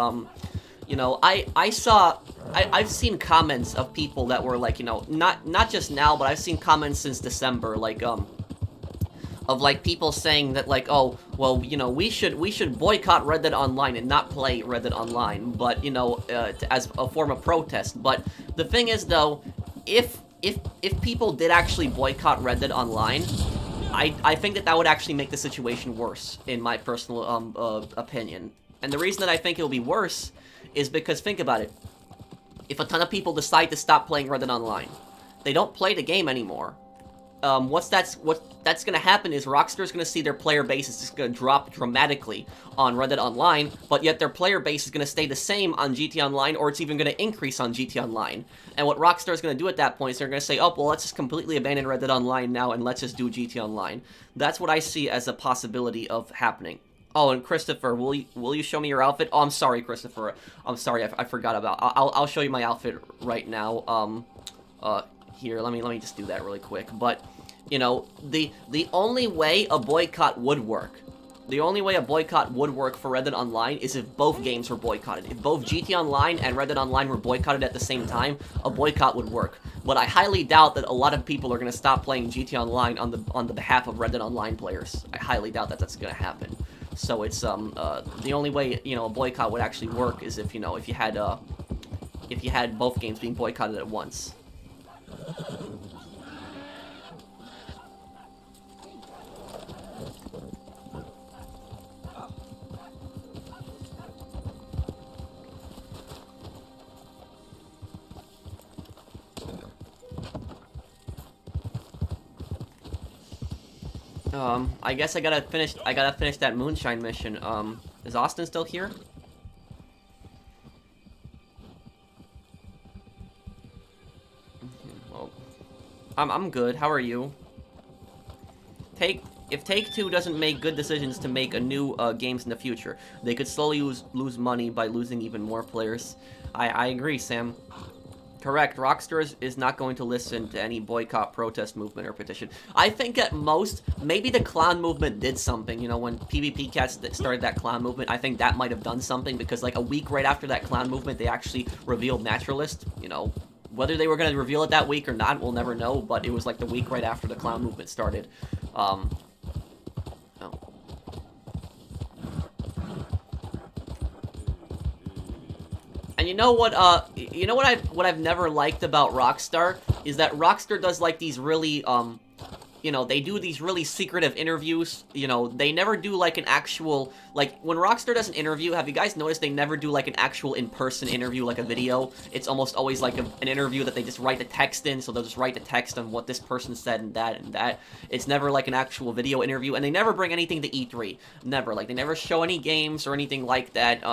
you know, I've seen comments of people that were like, you know, not just now, but I've seen comments since December, like, of like people saying that, like, oh, well, you know, we should boycott Red Dead Online and not play Red Dead Online, but, you know, as a form of protest. But the thing is, though, if people did actually boycott Red Dead Online, I think that would actually make the situation worse, in my personal opinion. And the reason that I think it'll be worse is because, think about it. If a ton of people decide to stop playing Red Dead Online, they don't play the game anymore. What that's gonna happen is Rockstar's gonna see their player base is just gonna drop dramatically on Red Dead Online, but yet their player base is gonna stay the same on GT Online, or it's even gonna increase on GT Online. And what Rockstar's gonna do at that point is they're gonna say, oh, well, let's just completely abandon Red Dead Online now and let's just do GT Online. That's what I see as a possibility of happening. Oh, and Christopher, will you show me your outfit? Oh, I'm sorry, Christopher. I'm sorry, I forgot about. I'll show you my outfit right now. Here, let me just do that really quick. But, you know, the only way a boycott would work, for Red Dead Online is if both games were boycotted. If both GT Online and Red Dead Online were boycotted at the same time, a boycott would work. But I highly doubt that a lot of people are going to stop playing GT Online on the behalf of Red Dead Online players. I highly doubt that that's going to happen. So it's the only way, you know, a boycott would actually work is if, you know, if you had both games being boycotted at once. I guess I gotta finish that moonshine mission. Is Austin still here? Well, I'm good. How are you? If Take-Two doesn't make good decisions to make a new games in the future, they could slowly lose money by losing even more players. I agree, Sam. Correct. Rockstar is not going to listen to any boycott, protest movement, or petition. I think at most, maybe the clown movement did something. You know, when PvP Cats started that clown movement, I think that might have done something, because like a week right after that clown movement, they actually revealed Naturalist. You know, whether they were going to reveal it that week or not, we'll never know, but it was like the week right after the clown movement started. Oh. And you know what I've never liked about Rockstar is that Rockstar does like these really you know, they do these really secretive interviews. You know, they never do like an actual, like when Rockstar does an interview, have you guys noticed they never do like an actual in-person interview, like a video? It's almost always like an interview that they just write the text in, so they'll just write the text on what this person said and that and that. It's never like an actual video interview, and they never bring anything to E3. Never. Like, they never show any games or anything like that.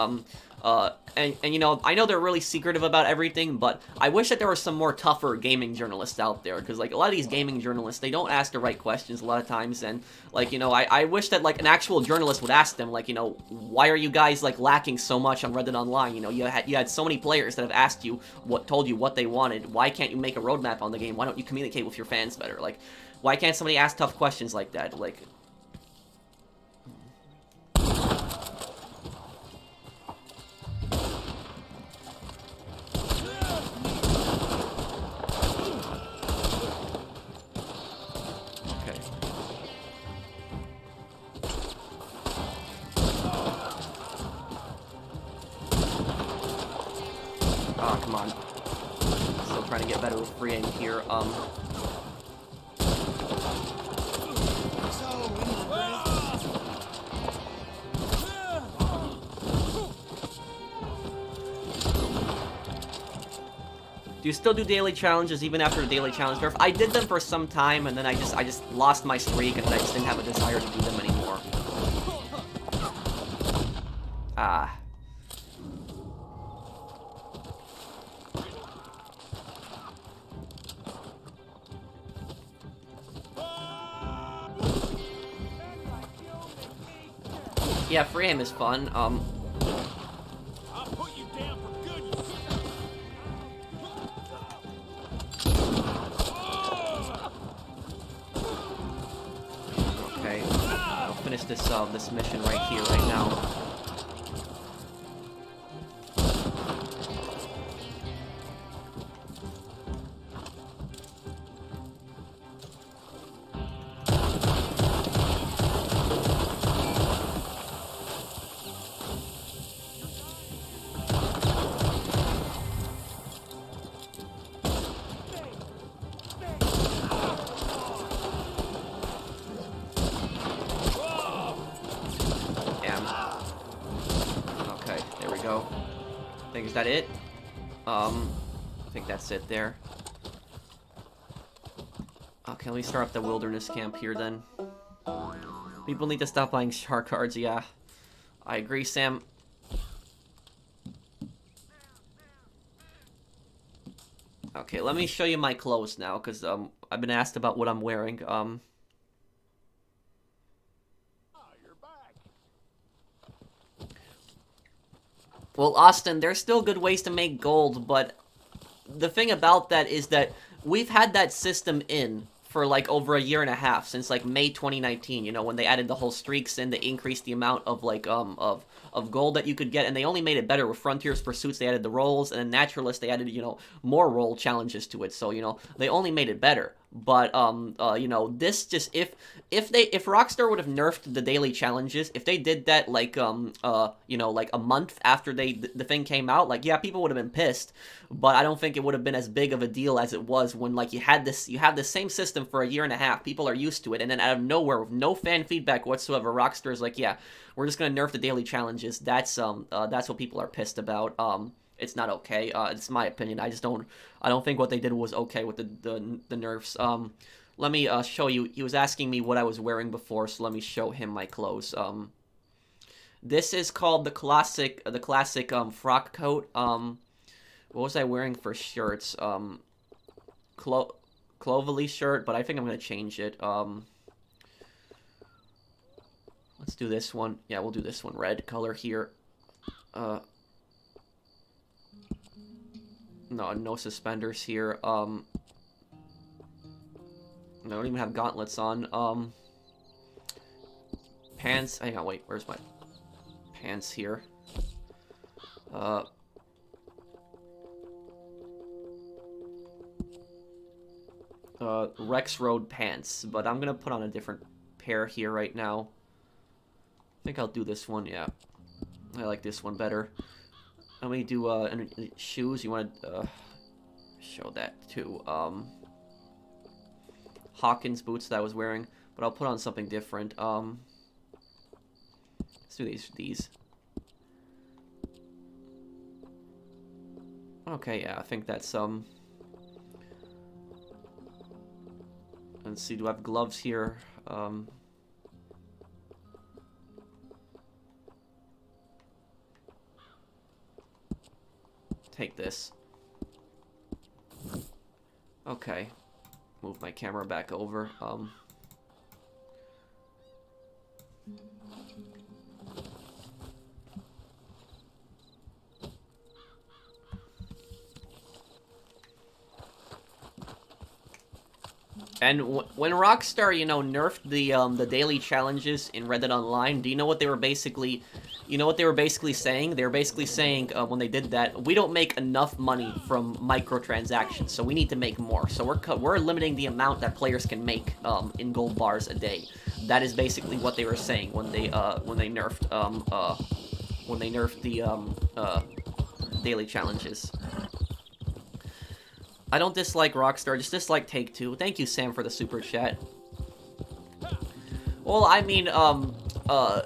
And you know, I know they're really secretive about everything, but I wish that there were some more tougher gaming journalists out there, because, like, a lot of these gaming journalists, they don't ask the right questions a lot of times, and, like, you know, I wish that, like, an actual journalist would ask them, like, you know, why are you guys, like, lacking so much on Red Dead Online? You know, you had so many players that have asked you, told you what they wanted. Why can't you make a roadmap on the game? Why don't you communicate with your fans better? Like, why can't somebody ask tough questions like that? Like... Oh, come on. Still trying to get better with free aim here. Do you still do daily challenges even after the daily challenge nerf? I did them for some time, and then I just lost my streak, and I just didn't have a desire to do them anymore. Ah. Yeah, free aim is fun. I'll put you down for good. Okay, I'll finish this mission right here, right now. that it? I think that's it there. Okay, let me start up the wilderness camp here then. People need to stop buying shark cards, yeah. I agree, Sam. Okay, let me show you my clothes now, because I've been asked about what I'm wearing. Ah, you're back. Well, Austin, there's still good ways to make gold, but the thing about that is that we've had that system in for like over a year and a half, since like May 2019, you know, when they added the whole streaks in, they increased the amount of like of gold that you could get, and they only made it better with Frontiers Pursuits. They added the rolls, and then Naturalist they added, you know, more roll challenges to it. So, you know, they only made it better. But you know, this just if Rockstar would have nerfed the daily challenges, if they did that like you know, like a month after the thing came out, like, yeah, people would have been pissed, but I don't think it would have been as big of a deal as it was when like you have the same system for a year and a half. People are used to it, and then out of nowhere, with no fan feedback whatsoever, Rockstar is like, yeah, we're just gonna nerf the daily challenges. That's what people are pissed about. It's not okay. It's my opinion. I don't think what they did was okay with the nerfs. Let me show you. He was asking me what I was wearing before, so let me show him my clothes. This is called the classic frock coat. What was I wearing for shirts? Clovelly shirt, but I think I'm gonna change it. Let's do this one. Yeah, we'll do this one. Red color here. No suspenders here. I don't even have gauntlets on. Pants. Hang on, wait. Where's my pants here? Rex Road pants, but I'm gonna put on a different pair here right now. I think I'll do this one. Yeah, I like this one better. Let me do shoes. You want to show that too? Hawkins boots that I was wearing, but I'll put on something different. Let's do these. Okay, yeah, I think that's Let's see. Do I have gloves here? Take this. Okay. Move my camera back over. And when Rockstar, you know, nerfed the daily challenges in Red Dead Online, do you know what they were basically, saying? They were basically saying when they did that, we don't make enough money from microtransactions, so we need to make more. So we're limiting the amount that players can make in gold bars a day. That is basically what they were saying when they nerfed the daily challenges. I don't dislike Rockstar, just dislike Take-Two. Thank you, Sam, for the super chat. Well, I mean, I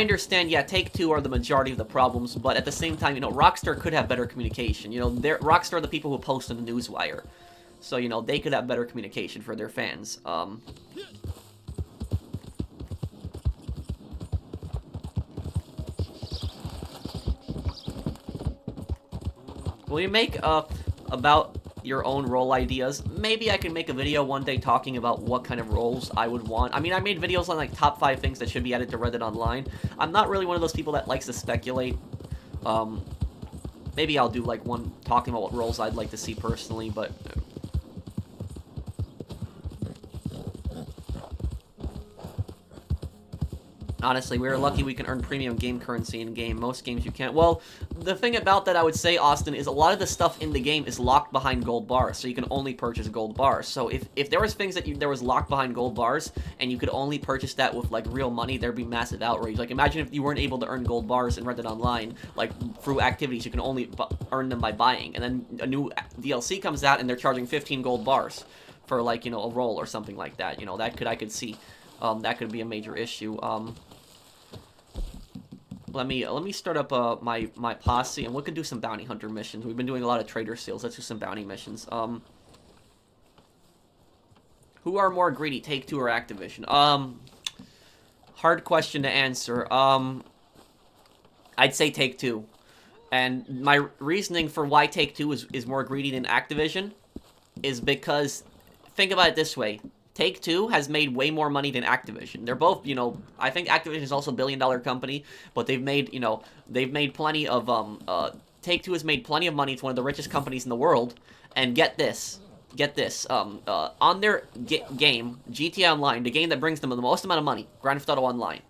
understand, yeah, Take-Two are the majority of the problems, but at the same time, you know, Rockstar could have better communication. You know, Rockstar are the people who post on the newswire. So, you know, they could have better communication for their fans. Will you make about your own role ideas? Maybe I can make a video one day talking about what kind of roles I would want. I mean, I made videos on like top 5 things that should be added to Reddit Online. I'm not really one of those people that likes to speculate. Maybe I'll do like one talking about what roles I'd like to see personally, but honestly, we're lucky we can earn premium game currency in-game. Most games you can't. Well, the thing about that I would say, Austin, is a lot of the stuff in the game is locked behind gold bars, so you can only purchase gold bars. So if there was things that there was locked behind gold bars, and you could only purchase that with, like, real money, there'd be massive outrage. Like, imagine if you weren't able to earn gold bars in Red Dead Online, like, through activities you can only earn them by buying. And then a new DLC comes out, and they're charging 15 gold bars for, like, you know, a roll or something like that. You know, I could see, that could be a major issue. let me start up my posse, and we can do some bounty hunter missions. We've been doing a lot of trader seals. Let's do some bounty missions. Who are more greedy, Take-Two or Activision? Hard question to answer. I'd say Take-Two. And my reasoning for why Take-Two is more greedy than Activision is because, think about it this way. Take-Two has made way more money than Activision. They're both, you know, I think Activision is also a billion-dollar company, but they've made, you know, they've made plenty of, Take-Two has made plenty of money. It's one of the richest companies in the world. And get this, on their game, GTA Online, the game that brings them the most amount of money, Grand Theft Auto Online,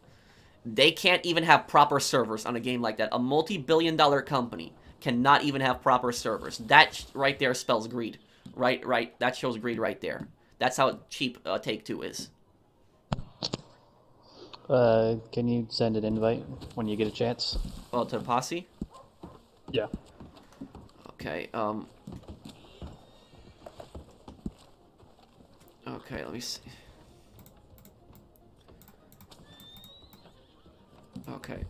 they can't even have proper servers on a game like that. A multi-billion-dollar company cannot even have proper servers. That right there spells greed. Right. That shows greed right there. That's how cheap Take-Two is. Can you send an invite when you get a chance? Well, to Posse? Yeah. Okay, okay, let me see. Okay.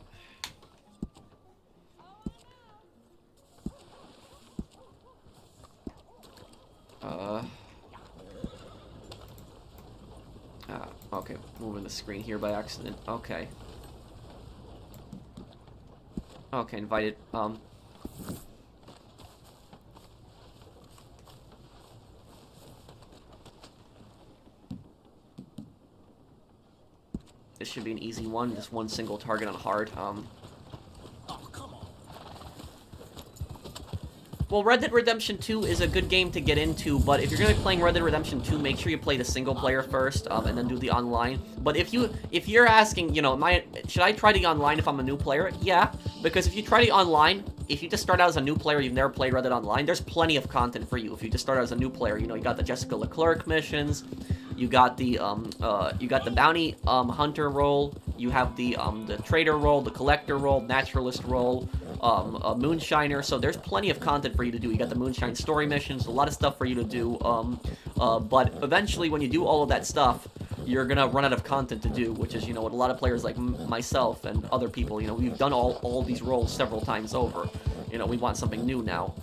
Okay, moving the screen here by accident. Okay. Okay, invited, this should be an easy one, just one single target on hard. Well, Red Dead Redemption 2 is a good game to get into, but if you're going to be playing Red Dead Redemption 2, make sure you play the single player first, and then do the online. But if you're asking, you know, should I try the online if I'm a new player? Yeah, because if you try the online, if you just start out as a new player, you've never played Red Dead Online, there's plenty of content for you. If you just start out as a new player, you know, you got the Jessica Leclerc missions, you got the bounty hunter role, you have the trader role, the collector role, naturalist role, a moonshiner. So there's plenty of content for you to do. You got the moonshine story missions, a lot of stuff for you to do. But eventually, when you do all of that stuff, you're gonna run out of content to do, which is, you know, what a lot of players like myself and other people, you know, we've done all these roles several times over. You know, we want something new now.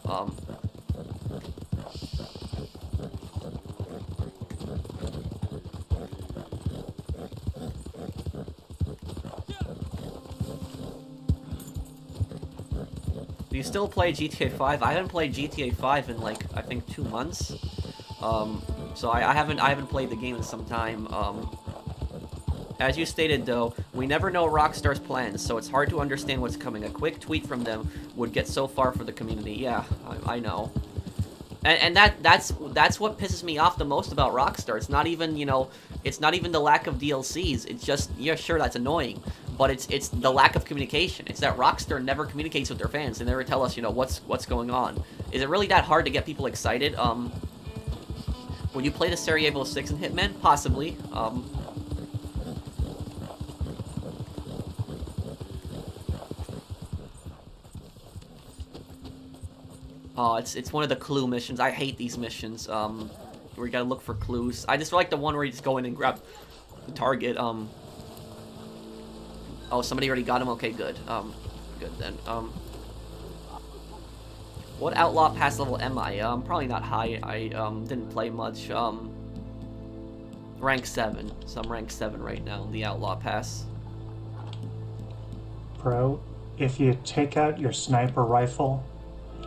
Do you still play GTA 5? I haven't played GTA 5 in, like, I think 2 months. So I haven't played the game in some time. As you stated, though, we never know Rockstar's plans, so it's hard to understand what's coming. A quick tweet from them would get so far for the community. Yeah, I know. And that's what pisses me off the most about Rockstar. It's not even, you know, it's not even the lack of DLCs. It's just, yeah, sure, that's annoying, but it's the lack of communication. It's that Rockstar never communicates with their fans. They never tell us, you know, what's going on. Is it really that hard to get people excited? Would you play the Sarajevo 6 in Hitman? Possibly. Oh, it's one of the clue missions. I hate these missions, where you gotta look for clues. I just like the one where you just go in and grab the target. Oh, somebody already got him? Okay, good. Good then. What Outlaw pass level am I? Probably not high. I, didn't play much. Rank 7. So I'm rank 7 right now, the Outlaw pass. Pro, if you take out your sniper rifle,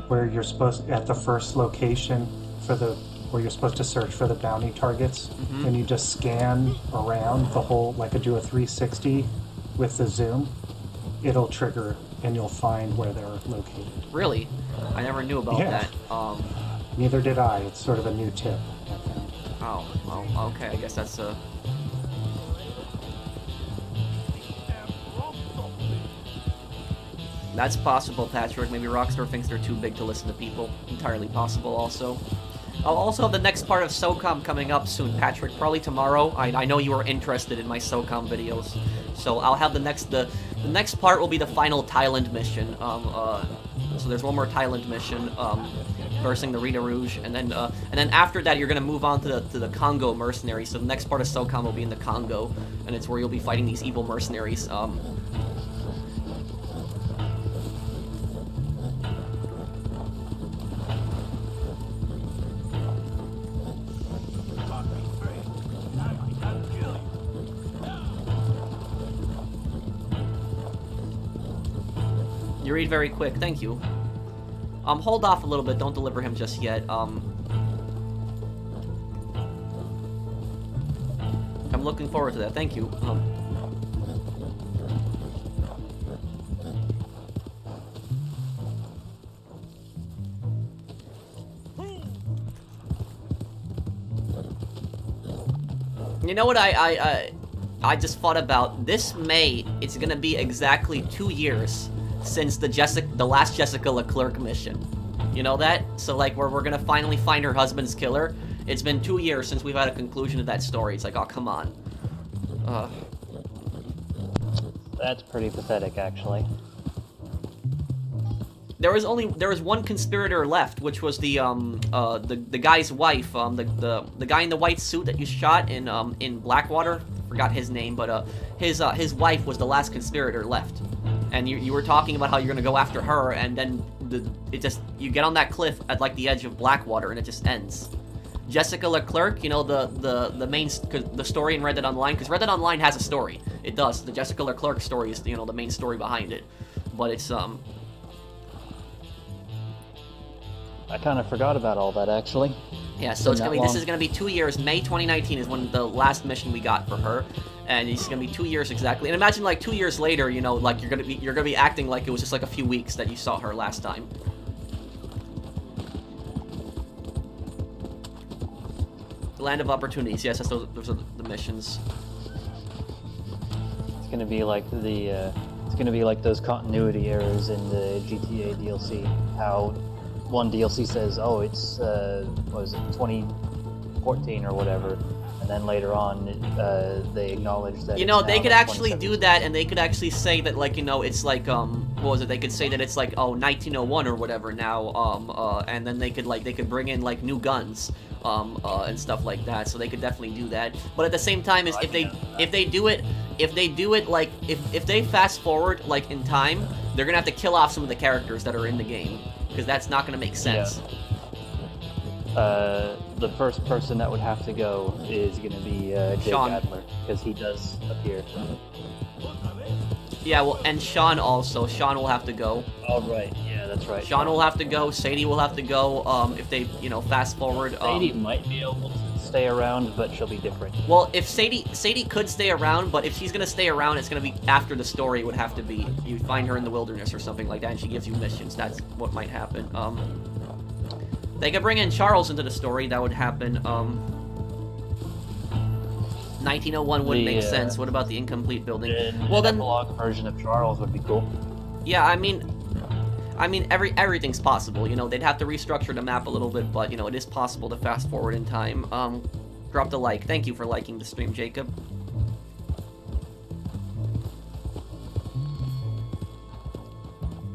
where you're supposed at the first location for where you're supposed to search for the bounty targets, and you just scan around the whole, like do a 360 with the zoom, it'll trigger and you'll find where they're located. Really? I never knew about that. Neither did I. It's sort of a new tip, I found. Oh, well, okay. I guess that's a. That's possible, Patrick. Maybe Rockstar thinks they're too big to listen to people. Entirely possible, also. I'll also have the next part of SOCOM coming up soon, Patrick. Probably tomorrow. I know you are interested in my SOCOM videos, so I'll have the next part will be the final Thailand mission. So there's one more Thailand mission, versing the Rita Rouge, and then after that you're gonna move on to the Congo mercenaries. So the next part of SOCOM will be in the Congo, and it's where you'll be fighting these evil mercenaries. read very quick. Thank you. Hold off a little bit. Don't deliver him just yet. I'm looking forward to that. Thank you. You know what I just thought about? This May, it's gonna be exactly 2 years since the last Jessica Leclerc mission. You know that? So like we're gonna finally find her husband's killer. It's been 2 years since we've had a conclusion to that story. It's like, oh come on. That's pretty pathetic, actually. There was one conspirator left, which was the guy's wife, the guy in the white suit that you shot in Blackwater. Forgot his name, but his wife was the last conspirator left. And you were talking about how you're gonna go after her, and then you get on that cliff at like the edge of Blackwater, and it just ends. Jessica Leclerc, you know, the story in Red Dead Online, because Red Dead Online has a story. It does. The Jessica Leclerc story is, you know, the main story behind it, but it's I kind of forgot about all that, actually. Yeah, so this is gonna be 2 years. May 2019 is when the last mission we got for her, and it's gonna be 2 years exactly. And imagine like 2 years later, you know, like you're gonna be acting like it was just like a few weeks that you saw her last time. Land of Opportunities. Yes, those are the missions. It's gonna be like it's gonna be like those continuity errors in the GTA DLC. How one DLC says, oh, it's, what was it, 2014 or whatever, and then later on, they acknowledge that. You know, they could actually do that, and they could actually say that, like, you know, it's like, what was it? They could say that it's like, oh, 1901 or whatever now, and then they could bring in like new guns, and stuff like that. So they could definitely do that. But at the same time, if they do it like if they fast forward like in time, they're gonna have to kill off some of the characters that are in the game, because that's not gonna make sense. Yeah. The first person that would have to go is gonna be Jake Sean. Adler, because he does appear. Yeah, well, and Sean also. Sean will have to go. Oh, right. Yeah, that's right. Sean will have to go. Sadie will have to go. If they, you know, fast forward. Sadie might be able to stay around, but she'll be different. Well, if Sadie could stay around, but if she's gonna stay around, it's gonna be after the story. Would have to be you find her in the wilderness or something like that, and she gives you missions. That's what might happen. They could bring in Charles into the story. That would happen. 1901 wouldn't make sense. What about the incomplete building? Well, then, epilogue version of Charles would be cool. Yeah, I mean, everything's possible. You know, they'd have to restructure the map a little bit, but you know, it is possible to fast forward in time. Dropped a like. Thank you for liking the stream, Jacob.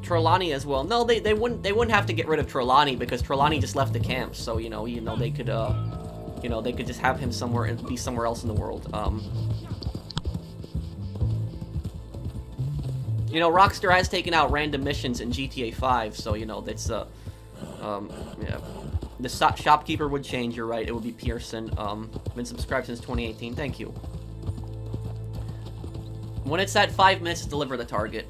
Trelawney as well. No, they wouldn't have to get rid of Trelawney, because Trelawney just left the camp. So you know they could they could just have him somewhere and be somewhere else in the world. You know, Rockstar has taken out random missions in GTA 5, so you know that's yeah. The shopkeeper would change. You're right. It would be Pearson. Been subscribed since 2018. Thank you. When it's at 5 minutes, deliver the target.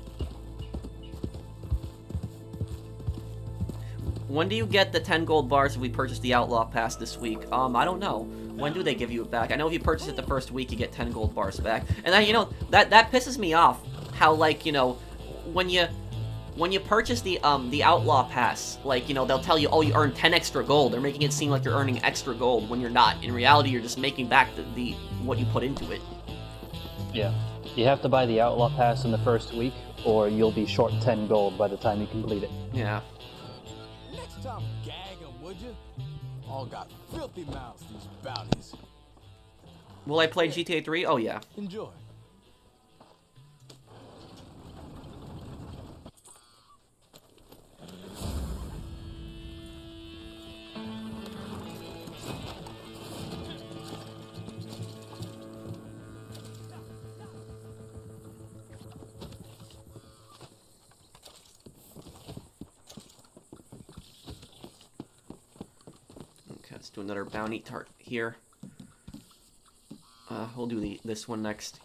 When do you get the 10 gold bars if we purchase the Outlaw Pass this week? I don't know. When do they give you it back? I know if you purchase it the first week, you get 10 gold bars back. And then, you know, that pisses me off. How, like, you know, when you purchase the Outlaw Pass, like, you know, they'll tell you, oh, you earned 10 extra gold. They're making it seem like you're earning extra gold when you're not. In reality, you're just making back the what you put into it. Yeah. You have to buy the Outlaw Pass in the first week, or you'll be short 10 gold by the time you complete it. Yeah. Next time, gag 'em, would you? All got filthy mouths, these bounties. Will I play GTA 3? Oh, yeah. Enjoy. Let's do another bounty tart here. We'll do this one next.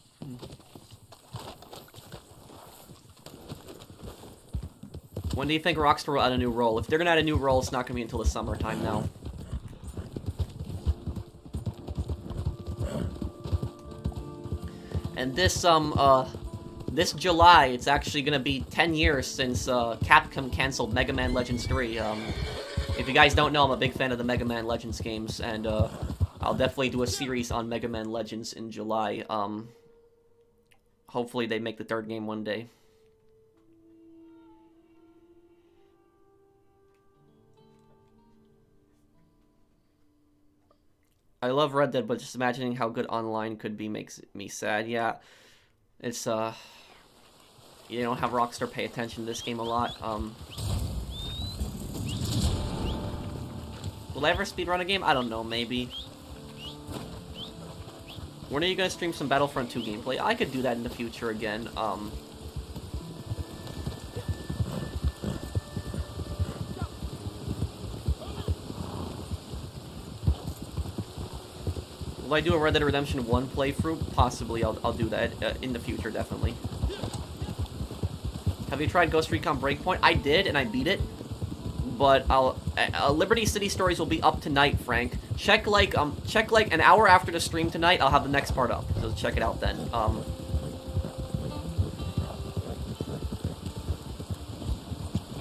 When do you think Rockstar will add a new role? If they're gonna add a new role, it's not gonna be until the summertime now. And this July, it's actually gonna be 10 years since Capcom canceled Mega Man Legends 3. If you guys don't know, I'm a big fan of the Mega Man Legends games, and I'll definitely do a series on Mega Man Legends in July. Hopefully they make the third game one day. I love Red Dead, but just imagining how good online could be makes me sad. Yeah, it's, you don't have Rockstar pay attention to this game a lot. Will I ever speedrun a game? I don't know, maybe. When are you gonna stream some Battlefront 2 gameplay? I could do that in the future again. Will I do a Red Dead Redemption 1 playthrough? Possibly, I'll do that in the future, definitely. Have you tried Ghost Recon Breakpoint? I did, and I beat it. But Liberty City Stories will be up tonight, Frank. Check like an hour after the stream tonight. I'll have the next part up, so check it out then.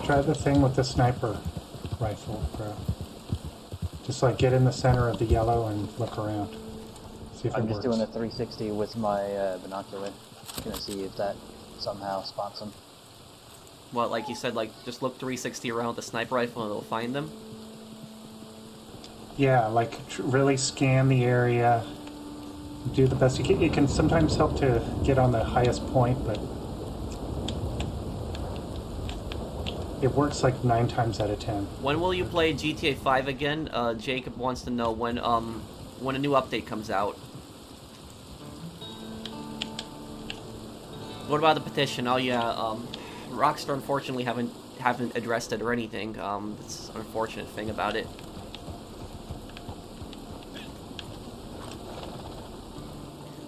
Try the thing with the sniper rifle, bro. Just like get in the center of the yellow and look around. See if I'm it just works. doing a 360 with my binocular. Gonna see if that somehow spots them. What, like you said, like just look 360 around with the sniper rifle and it'll find them? Yeah, like really scan the area. Do the best you can. It can sometimes help to get on the highest point, but it works like 9 times out of 10. When will you play GTA 5 again? Jacob wants to know when a new update comes out. What about the petition? Oh yeah, Rockstar unfortunately haven't addressed it or anything. That's an unfortunate thing about it.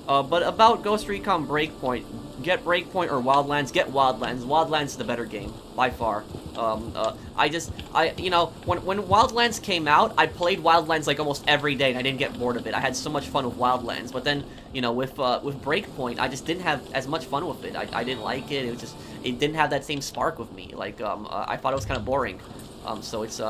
But about Ghost Recon Breakpoint, get Breakpoint or Wildlands, get Wildlands. Wildlands is the better game, by far. You know, when Wildlands came out, I played Wildlands like almost every day, and I didn't get bored of it. I had so much fun with Wildlands, but then, you know, with Breakpoint, I just didn't have as much fun with it. I didn't like it. It didn't have that same spark with me. Like, I thought it was kind of boring. So it's,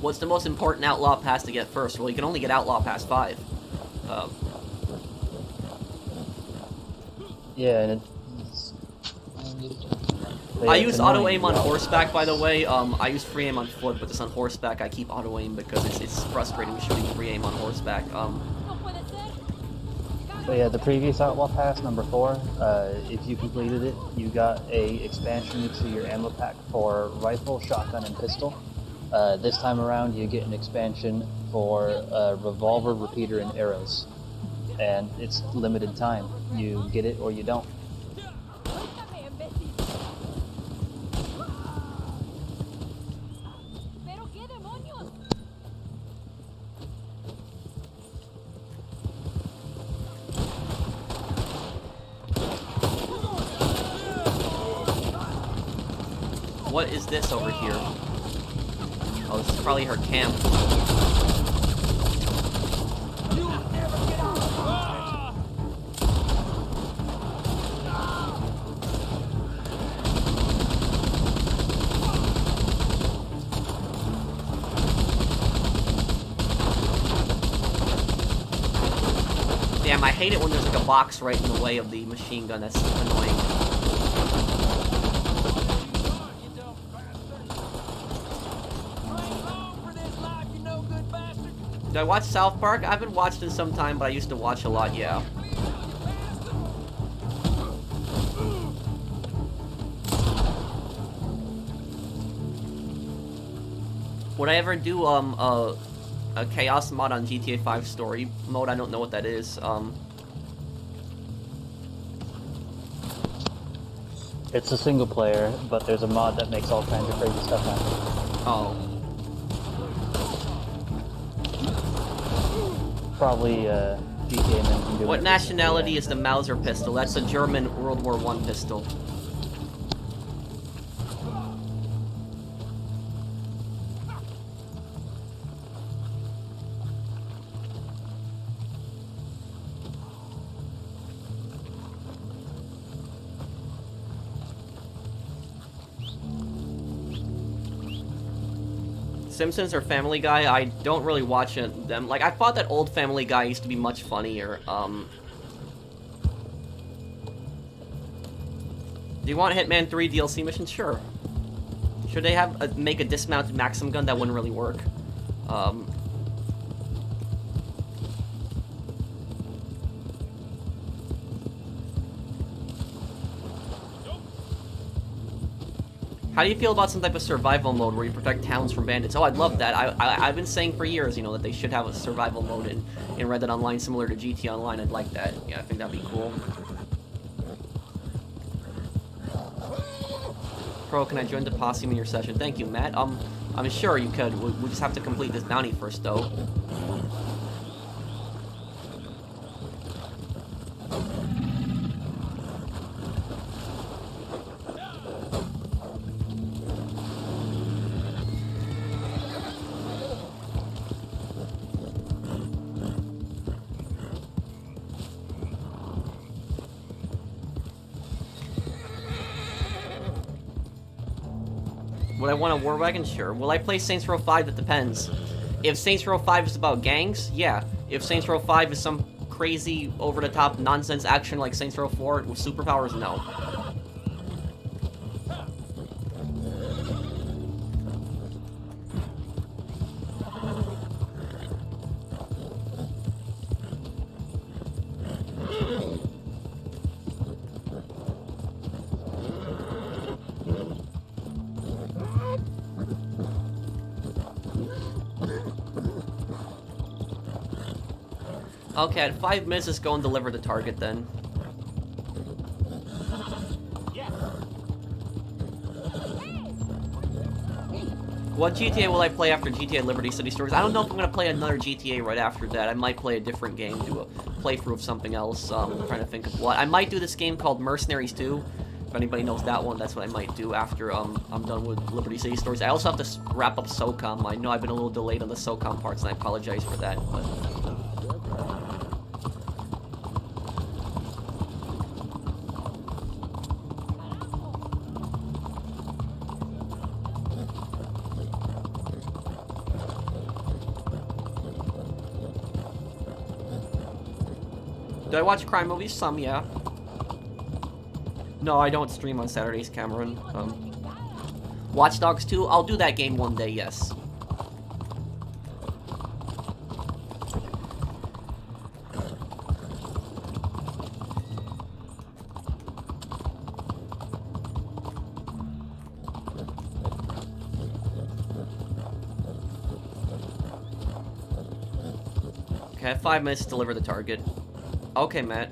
what's the most important Outlaw Pass to get first? Well, you can only get Outlaw Pass 5. Yeah, and I use auto-aim on horseback, by the way. I use free aim on foot, but just on horseback I keep auto-aim because it's frustrating shooting free aim on horseback. So yeah, the previous Outlaw Pass, number 4, if you completed it, you got a expansion to your ammo pack for rifle, shotgun, and pistol. This time around, you get an expansion for revolver, repeater, and arrows. And it's limited time. You get it or you don't. What is this over here? Oh, this is probably her camp. Damn, I hate it when there's like a box right in the way of the machine gun. That's annoying. Did I watch South Park? I haven't watched in some time, but I used to watch a lot, yeah. Would I ever do a chaos mod on GTA 5 story mode? I don't know what that is. It's a single player, but there's a mod that makes all kinds of crazy stuff happen. Oh. Probably GTA men can do What it. nationality is the Mauser pistol? That's a German World War I pistol. Simpsons or Family Guy? I don't really watch them. Like, I thought that old Family Guy used to be much funnier. Do you want Hitman 3 DLC mission? Sure. Should they have make a dismounted Maxim gun? That wouldn't really work. How do you feel about some type of survival mode where you protect towns from bandits? Oh, I'd love that. I've been saying for years, you know, that they should have a survival mode in Red Dead Online similar to GT Online. I'd like that. Yeah, I think that'd be cool. Pro, can I join the Posse in your session? Thank you, Matt. I'm sure you could. We just have to complete this bounty first, though. Would I want a War Wagon? Sure. Will I play Saints Row 5? It depends. If Saints Row 5 is about gangs, yeah. If Saints Row 5 is some crazy, over-the-top nonsense action like Saints Row 4 with superpowers, no. Okay, at 5 minutes, let's go and deliver the target then. What GTA will I play after GTA Liberty City Stories? I don't know if I'm going to play another GTA right after that. I might play a different game, do a playthrough of something else. I'm trying to think of what. I might do this game called Mercenaries 2. If anybody knows that one, that's what I might do after I'm done with Liberty City Stories. I also have to wrap up SOCOM. I know I've been a little delayed on the SOCOM parts, and I apologize for that. But... do I watch crime movies? Some, yeah. No, I don't stream on Saturdays, Cameron. Watch Dogs 2? I'll do that game one day, yes. Okay, I have 5 minutes to deliver the target. Okay, Matt.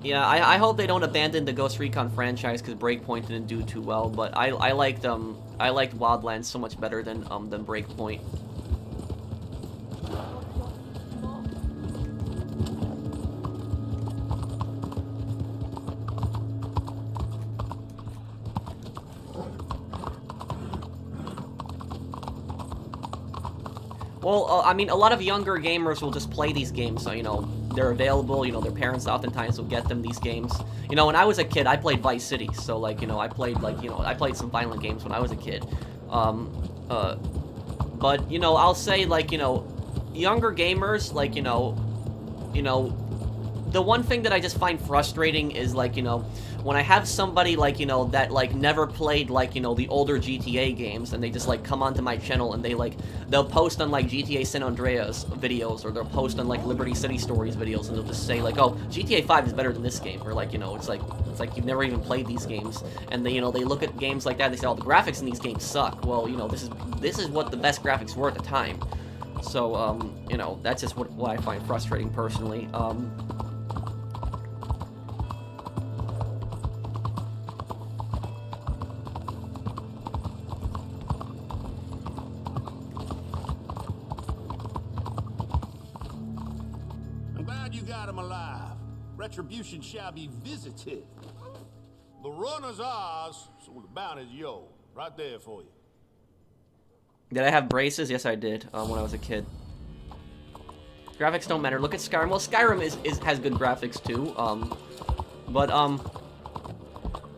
Yeah, I hope they don't abandon the Ghost Recon franchise because Breakpoint didn't do too well, but I liked Wildlands so much better than Breakpoint. Well, I mean, a lot of younger gamers will just play these games, so, you know, they're available, you know, their parents oftentimes will get them these games. You know, when I was a kid, I played Vice City, so, like, you know, I played some violent games when I was a kid. But, you know, I'll say, like, you know, younger gamers, like, you know, the one thing that I just find frustrating is, like, you know, when I have somebody like, you know, that like never played like, you know, the older GTA games, and they just like come onto my channel and they'll post on like GTA San Andreas videos, or they'll post on like Liberty City Stories videos, and they'll just say like, oh, GTA 5 is better than this game, or like, you know, it's like you've never even played these games, and they, you know, they look at games like that, they say, oh, the graphics in these games suck. Well, you know, this is what the best graphics were at the time. So, you know, that's just what I find frustrating personally. I'm glad you got him alive. Retribution shall be visited. The runner's ours, so the bounty's yours. Right there for you. Did I have braces? Yes, I did, when I was a kid. Graphics don't matter. Look at Skyrim. Well, Skyrim has good graphics, too.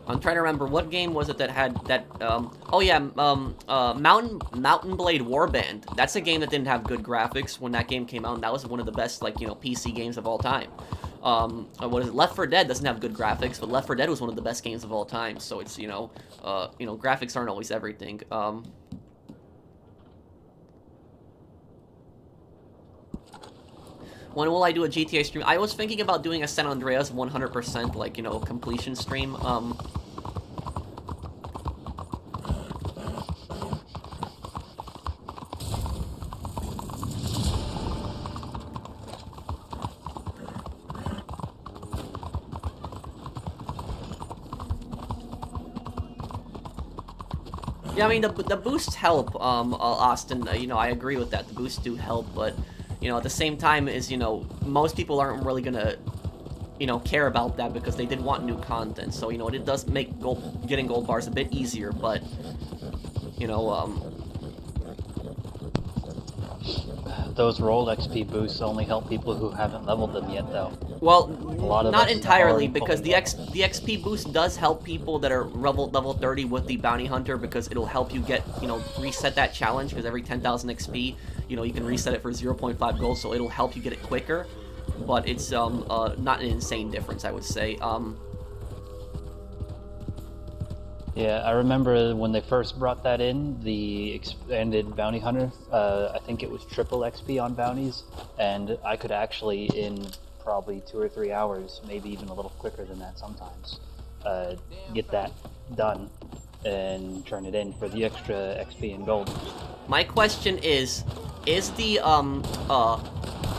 I'm trying to remember, what game was it that had that, oh yeah, Mountain Blade Warband. That's a game that didn't have good graphics when that game came out, and that was one of the best, like, you know, PC games of all time. What is it? Left 4 Dead doesn't have good graphics, but Left 4 Dead was one of the best games of all time, so it's, you know, graphics aren't always everything. When will I do a GTA stream? I was thinking about doing a San Andreas 100%, like, you know, completion stream. Yeah, I mean, the boosts help, Austin, you know, I agree with that. The boosts do help, but, you know, at the same time is, you know, most people aren't really gonna, you know, care about that because they did want new content. So, you know, it does make getting gold bars a bit easier, but, you know, Those roll XP boosts only help people who haven't leveled them yet, though. well, lot of not us entirely, are because the pulling XP boost does help people that are level 30 with the bounty hunter, because it'll help you get, you know, reset that challenge, because every 10,000 XP, you know, you can reset it for 0.5 gold, so it'll help you get it quicker, but it's not an insane difference, I would say. Yeah, I remember when they first brought that in, the expanded bounty hunter, I think it was triple XP on bounties, and I could actually, in probably 2 or 3 hours, maybe even a little quicker than that sometimes, get that done and turn it in for the extra XP and gold. My question is the,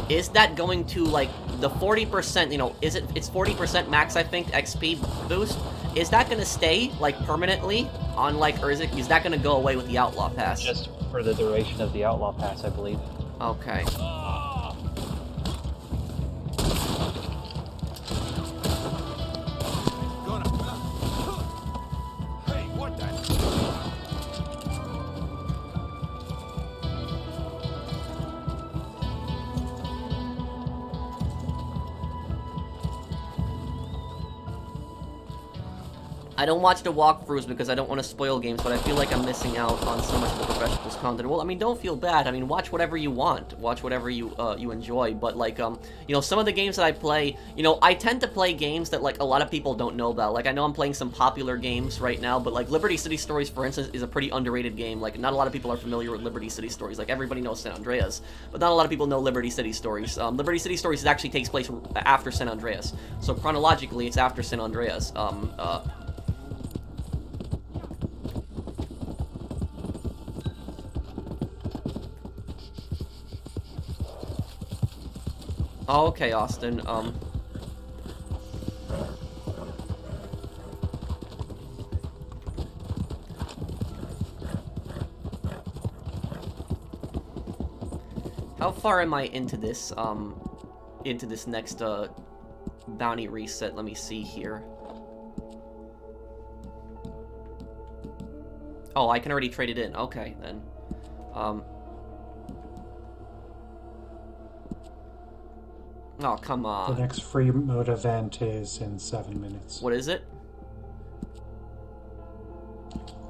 is that going to, like, the 40%, you know, it's 40% max, I think, XP boost? Is that gonna stay, like, permanently on, like, or is that gonna go away with the Outlaw Pass? Just for the duration of the Outlaw Pass, I believe. Okay. Hey, what the? I don't watch the walkthroughs because I don't want to spoil games, but I feel like I'm missing out on so much of the professionals' content. Well, I mean, don't feel bad. I mean, watch whatever you want. Watch whatever you enjoy. But, like, you know, some of the games that I play, you know, I tend to play games that, like, a lot of people don't know about. Like, I know I'm playing some popular games right now, but, like, Liberty City Stories, for instance, is a pretty underrated game. Like, not a lot of people are familiar with Liberty City Stories. Like, everybody knows San Andreas, but not a lot of people know Liberty City Stories. Liberty City Stories actually takes place after San Andreas. So, chronologically, it's after San Andreas. Oh, okay, Austin, how far am I into this next, bounty reset? Let me see here. Oh, I can already trade it in. Okay, then. Oh, come on. The next free mode event is in 7 minutes. What is it?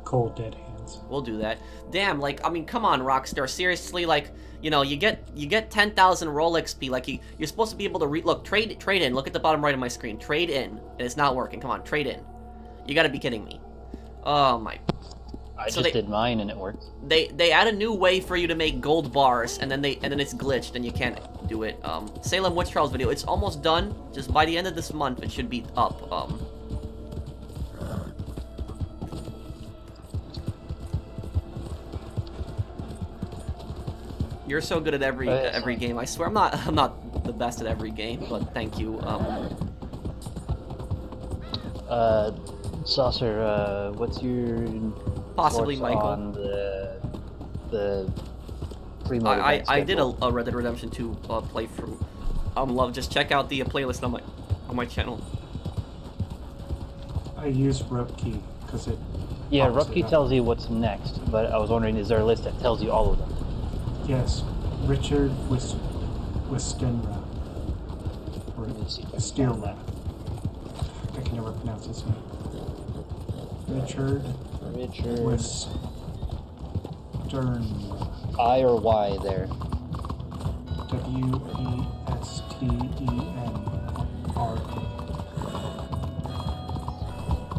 Cold Dead Hands. We'll do that. Damn, like, I mean, come on, Rockstar. Seriously, like, you know, you get 10,000 roll XP. Like, you're supposed to be able to look, trade in. Look at the bottom right of my screen. Trade in. And it's not working. Come on, trade in. You gotta be kidding me. Oh my. I just did mine and it worked. They add a new way for you to make gold bars, and then it's glitched and you can't do it. Salem Witch Trials video. It's almost done. Just by the end of this month, it should be up. You're so good at every game. I swear, I'm not the best at every game, but thank you. Saucer, what's your Possibly thoughts Michael on the free mode event I did schedule? a Red Dead Redemption 2 playthrough. Love. Just check out the playlist on my channel. I use Rupkey because it. Yeah, pops it Rupkey up. tells you what's next, but I was wondering, is there a list that tells you all of them? Yes, Richard Westenra. Or Westenra. I can never pronounce his name. Richard Westenra. I or Y there? Westenra.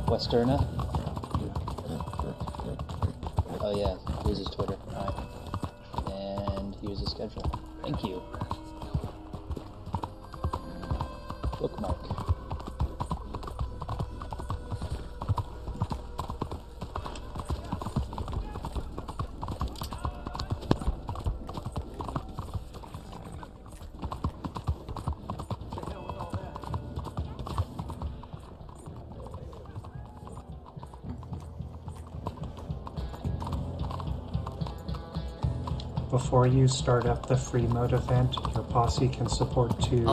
Westerna? Oh yeah, here's his Twitter. Alright. And here's his schedule. Thank you. Bookmark. Before you start up the free mode event, your posse can support 2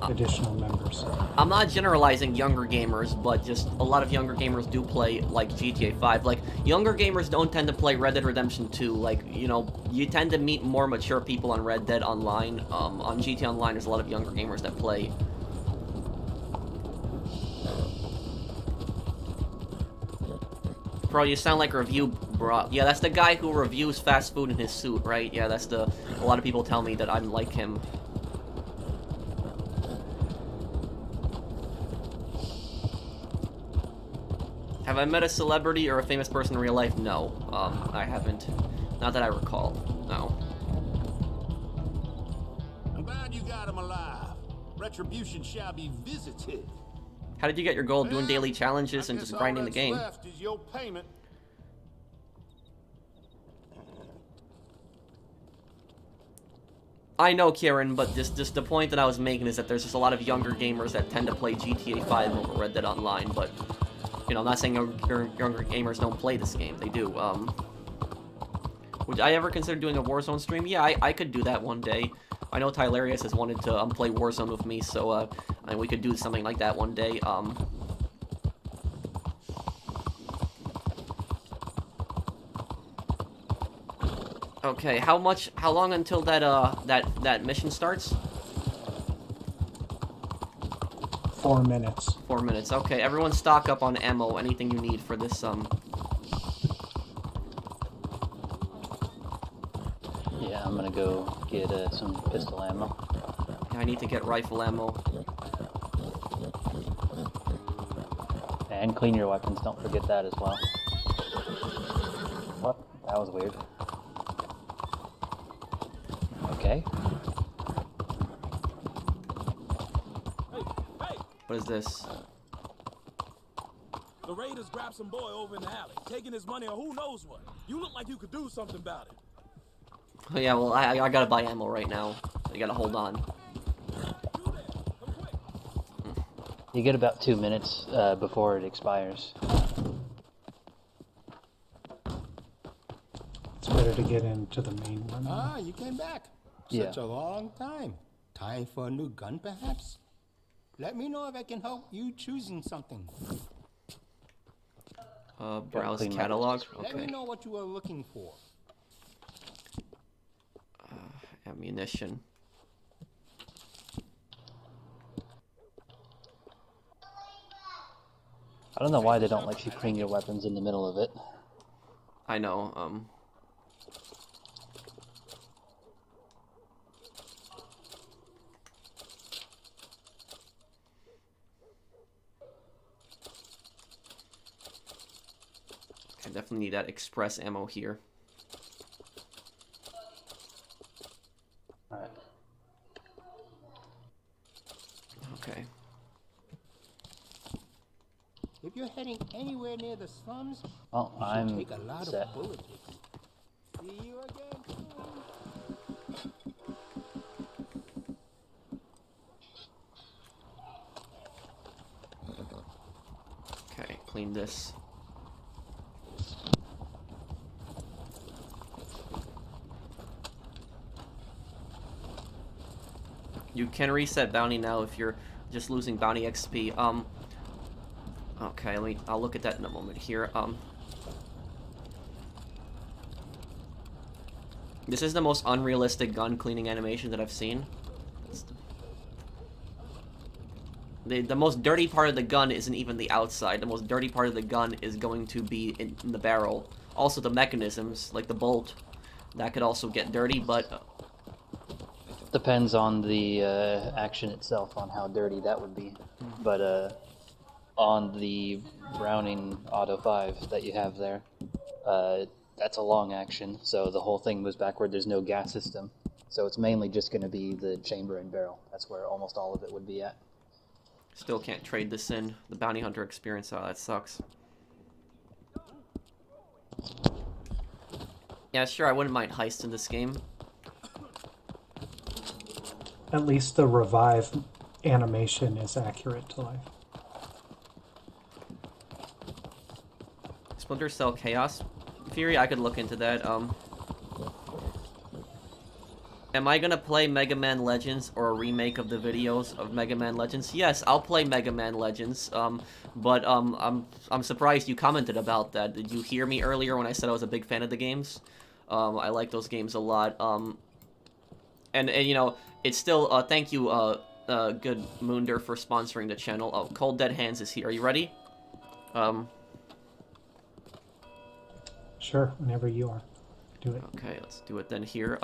additional members. I'm not generalizing younger gamers, but just a lot of younger gamers do play, like, GTA 5. Like, younger gamers don't tend to play Red Dead Redemption 2. Like, you know, you tend to meet more mature people on Red Dead Online. On GTA Online, there's a lot of younger gamers that play. Bro, you sound like a review bro. Yeah, that's the guy who reviews fast food in his suit, right? Yeah, that's a lot of people tell me that I'm like him. Have I met a celebrity or a famous person in real life? No, I haven't. Not that I recall. No. I'm glad you got him alive. Retribution shall be visited. How did you get your gold? Doing daily challenges and I guess just grinding all the that's game? left is your payment. I know, Kieran, but just the point that I was making is that there's just a lot of younger gamers that tend to play GTA 5 over Red Dead Online, but, you know, I'm not saying younger gamers don't play this game. They do. Would I ever consider doing a Warzone stream? Yeah, I could do that one day. I know Tylarius has wanted to play Warzone with me, so we could do something like that one day. Okay, how long until that mission starts? 4 minutes. 4 minutes. Okay, everyone stock up on ammo, anything you need for this, Yeah, I'm gonna go get some pistol ammo. I need to get rifle ammo. And clean your weapons, don't forget that as well. What? That was weird. Okay. What is this? The raiders grabbed some boy over in the alley, taking his money or who knows what. You look like you could do something about it. Oh yeah, well, I gotta buy ammo right now. I gotta hold on. You get about 2 minutes before it expires. It's better to get into the main one. Ah, you came back. Yeah. Such a long time. Time for a new gun, perhaps? Let me know if I can help you choosing something. Browse clean my catalog. Let me Okay. know what you are looking for. Ammunition. I don't know why they don't let you clean your weapons in the middle of it. I know, I definitely need that express ammo here. Alright. Okay. If you're heading anywhere near the slums, Well, you should I'm take a lot set. of bullets with you. See you again soon. Okay, clean this. You can reset bounty now if you're just losing bounty XP. Okay, I'll look at that in a moment here. This is the most unrealistic gun cleaning animation that I've seen. The most dirty part of the gun isn't even the outside. The most dirty part of the gun is going to be in the barrel. Also the mechanisms, like the bolt, that could also get dirty, but... Depends on the action itself, on how dirty that would be. But on the Browning Auto 5 that you have there, that's a long action, so the whole thing moves backward. There's no gas system, so it's mainly just going to be the chamber and barrel. That's where almost all of it would be at. Still can't trade this in. The bounty hunter experience, oh, that sucks. Yeah, sure, I wouldn't mind heist in this game. At least the revive animation is accurate to life. Splinter Cell Chaos Fury, I could look into that. Am I gonna play Mega Man Legends or a remake of the videos of Mega Man Legends? Yes, I'll play Mega Man Legends. But I'm surprised you commented about that. Did you hear me earlier when I said I was a big fan of the games? I like those games a lot. And you know, it's still thank you, Good Moonder, for sponsoring the channel. Oh, Cold Dead Hands is here. Are you ready? Sure, whenever you are. Do it. Okay, let's do it then here.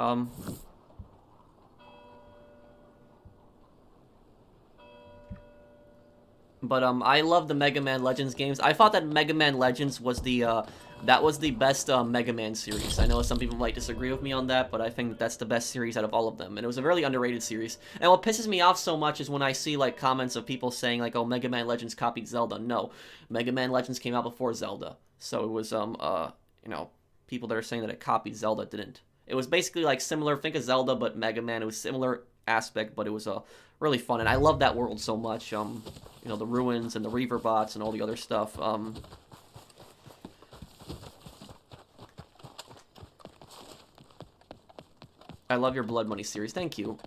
But I love the Mega Man Legends games. I thought that Mega Man Legends was the best Mega Man series. I know some people might disagree with me on that, but I think that that's the best series out of all of them. And it was a really underrated series. And what pisses me off so much is when I see like comments of people saying like, "Oh, Mega Man Legends copied Zelda." No, Mega Man Legends came out before Zelda, so it was you know, people that are saying that it copied Zelda didn't. It was basically like similar. Think of Zelda, but Mega Man. It was similar aspect, but it was really fun, and I love that world so much. You know, the ruins and the Reaver bots and all the other stuff. I love your Blood Money series. Thank you.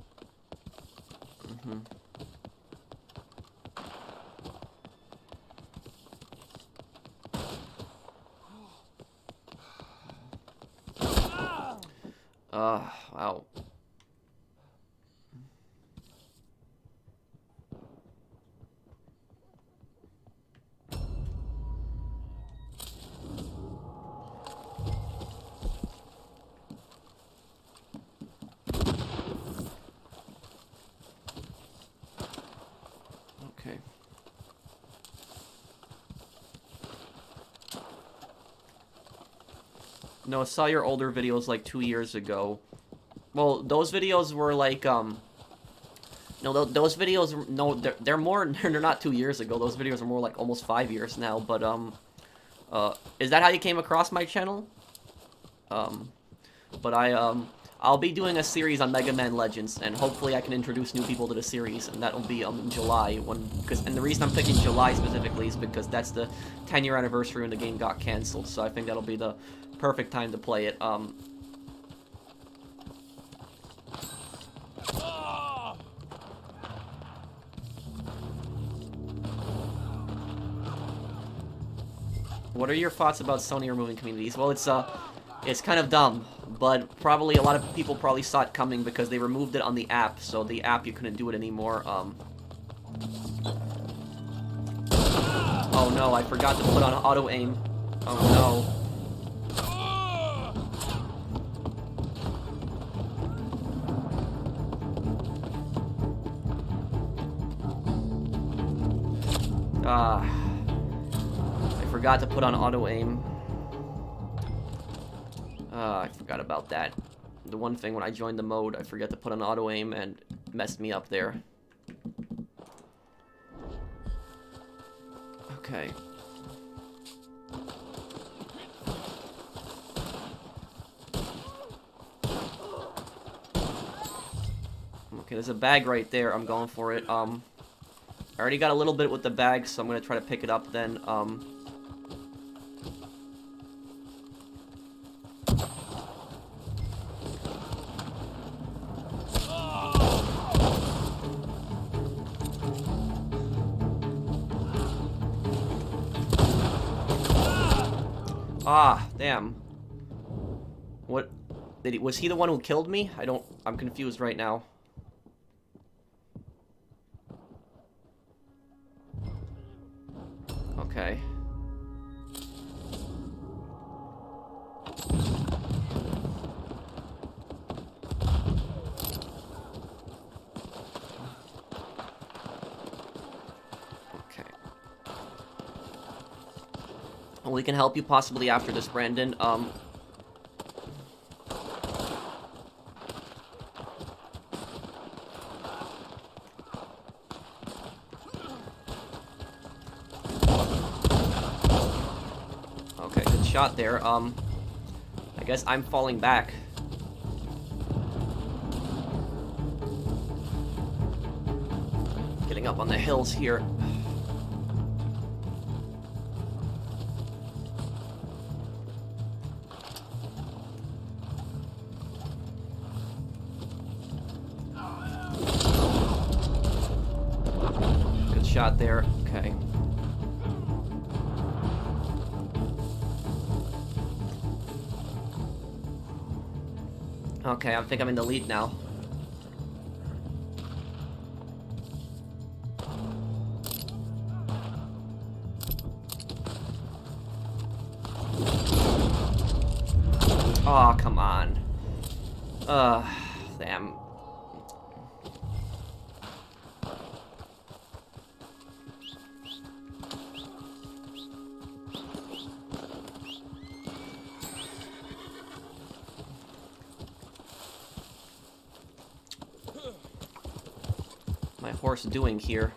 Wow. Okay. No, I saw your older videos like 2 years ago. Well, those videos were like, no, those videos, no, they're more, they're not 2 years ago. Those videos are more like almost 5 years now, but, is that how you came across my channel? But I'll be doing a series on Mega Man Legends, and hopefully I can introduce new people to the series, and that'll be, in July, and the reason I'm picking July specifically is because that's the 10-year anniversary when the game got cancelled, so I think that'll be the perfect time to play it. What are your thoughts about Sony removing communities? Well, it's kind of dumb, but probably a lot of people probably saw it coming because they removed it on the app, so the app you couldn't do it anymore. Oh no, I forgot to put on auto aim. Oh no. I forgot to put on auto-aim. I forgot about that. The one thing when I joined the mode, I forgot to put on auto-aim and messed me up there. Okay. Okay, there's a bag right there. I'm going for it. I already got a little bit with the bag, so I'm gonna try to pick it up then. Ah, damn. What? Was he the one who killed me? I'm confused right now. Okay. Well, we can help you possibly after this, Brandon. Okay, good shot there. I guess I'm falling back. Getting up on the hills here. Good shot there. Okay. Okay, I think I'm in the lead now. Oh, come on. Damn. My horse doing here?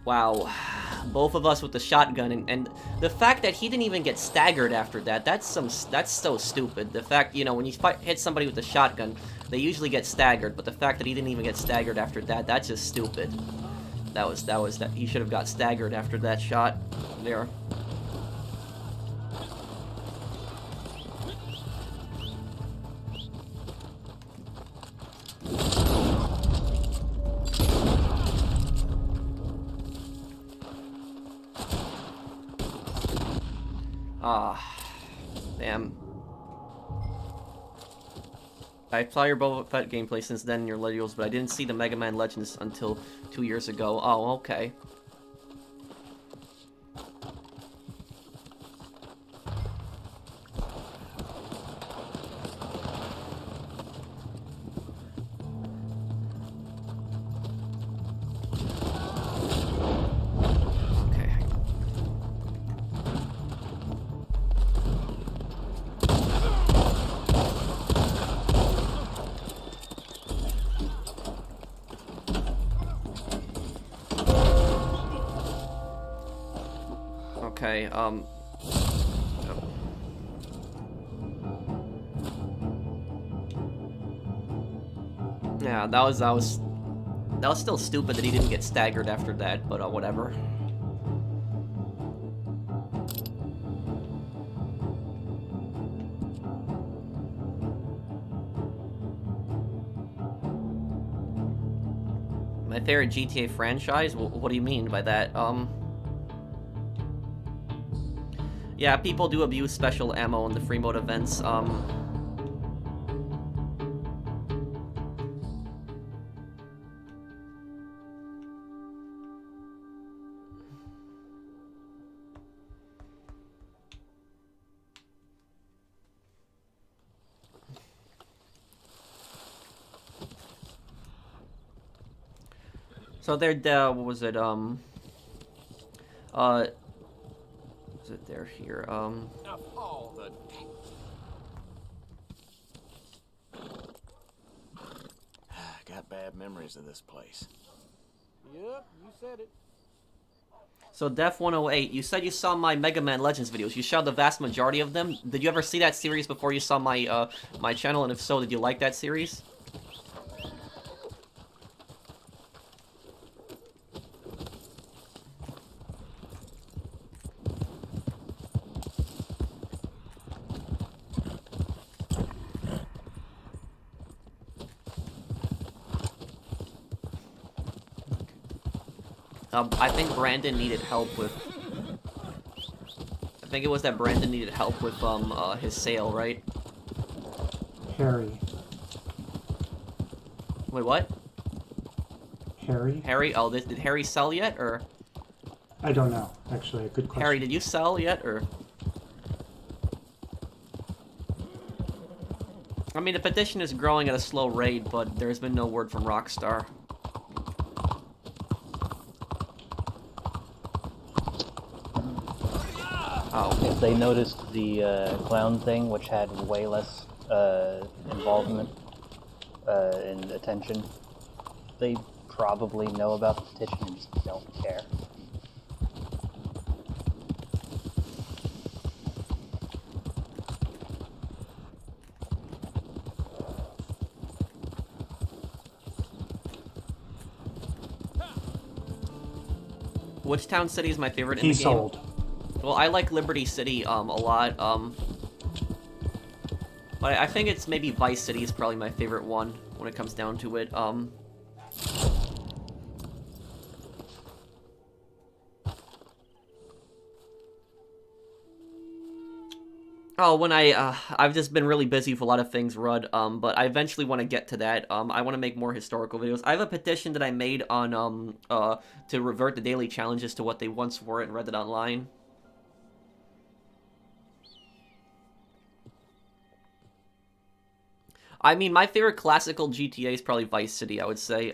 Wow, both of us with the shotgun, and the fact that he didn't even get staggered after that, that's so stupid. The fact, you know, when you hit somebody with a shotgun, they usually get staggered, but the fact that he didn't even get staggered after that, that's just stupid. That he should have got staggered after that shot there. Ah, damn. I saw your Boba Fett gameplay since then in your videos, but I didn't see the Mega Man Legends until 2 years ago. Oh, okay. Okay, yeah, that was still stupid that he didn't get staggered after that, but whatever. My favorite GTA franchise? What do you mean by that? Yeah, people do abuse special ammo in the free mode events. So they're what was it? Was it there here? Of all the Got bad memories of this place. Yep, you said it. So Def 108, you said you saw my Mega Man Legends videos. You saw the vast majority of them. Did you ever see that series before you saw my my channel? And if so, did you like that series? I think Brandon needed help with... I think it was that Brandon needed help with, his sale, right? Harry. Wait, what? Harry? Harry? Oh, did Harry sell yet, or...? I don't know, actually. A good question. Harry, did you sell yet, or...? I mean, the petition is growing at a slow rate, but there's been no word from Rockstar. Oh. If they noticed the clown thing, which had way less involvement and attention, they probably know about the petition and just don't care. Which town city is my favorite in He the game? sold. Well, I like Liberty City a lot. But I think it's maybe Vice City is probably my favorite one when it comes down to it. Oh, when I've just been really busy with a lot of things, Rudd, but I eventually want to get to that. I want to make more historical videos. I have a petition that I made on, to revert the daily challenges to what they once were in Reddit Online. I mean, my favorite classical GTA is probably Vice City, I would say.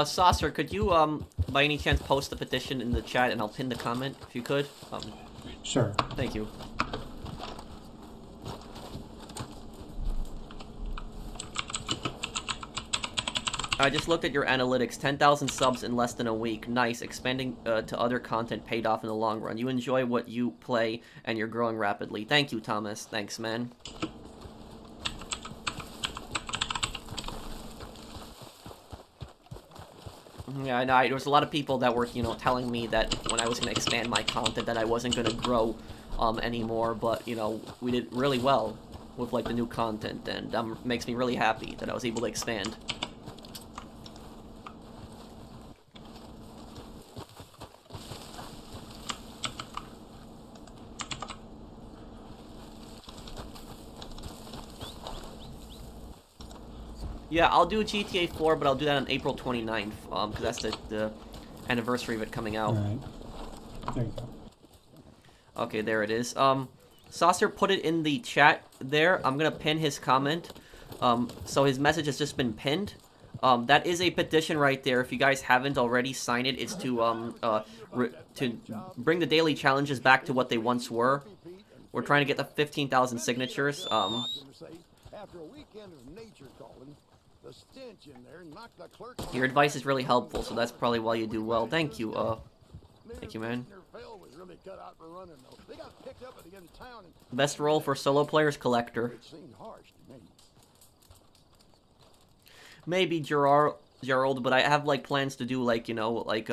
Saucer, could you, by any chance post the petition in the chat and I'll pin the comment, if you could? Sure. Thank you. I just looked at your analytics. 10,000 subs in less than a week. Nice. Expanding to other content paid off in the long run. You enjoy what you play, and you're growing rapidly. Thank you, Thomas. Thanks, man. Yeah, I know. There was a lot of people that were, you know, telling me that when I was going to expand my content that I wasn't going to grow anymore, but, you know, we did really well with, like, the new content, and makes me really happy that I was able to expand. Yeah, I'll do GTA 4, but I'll do that on April 29th, because that's the anniversary of it coming out. Alright. There you go. Okay, there it is. Saucer put it in the chat there. I'm gonna pin his comment. So his message has just been pinned. That is a petition right there. If you guys haven't already signed it, it's to bring the daily challenges back to what they once were. We're trying to get the 15,000 signatures. After a weekend of nature calling, the stench in there knocked the clerk. Your advice is really helpful, so that's probably why you do well. Thank you, thank you, man. Was really cut out for running, though. They got picked up at the end of town and Best role for solo players, Collector. it seemed harsh to me. Maybe Gerald, but I have, like, plans to do, like, you know, like,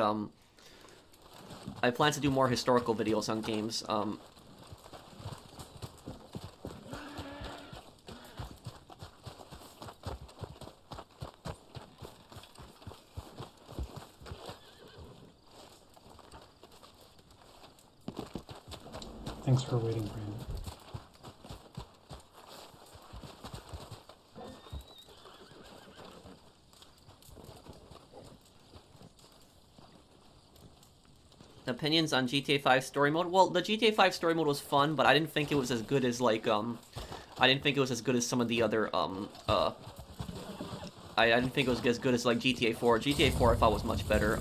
I plan to do more historical videos on games. Thanks for waiting, Brandon. Opinions on GTA 5 story mode? Well, the GTA 5 story mode was fun, but I didn't think it was as good as, like, I didn't think it was as good as some of the other, I didn't think it was as good as, like, GTA 4. GTA 4 I thought was much better,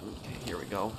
Okay, here we go.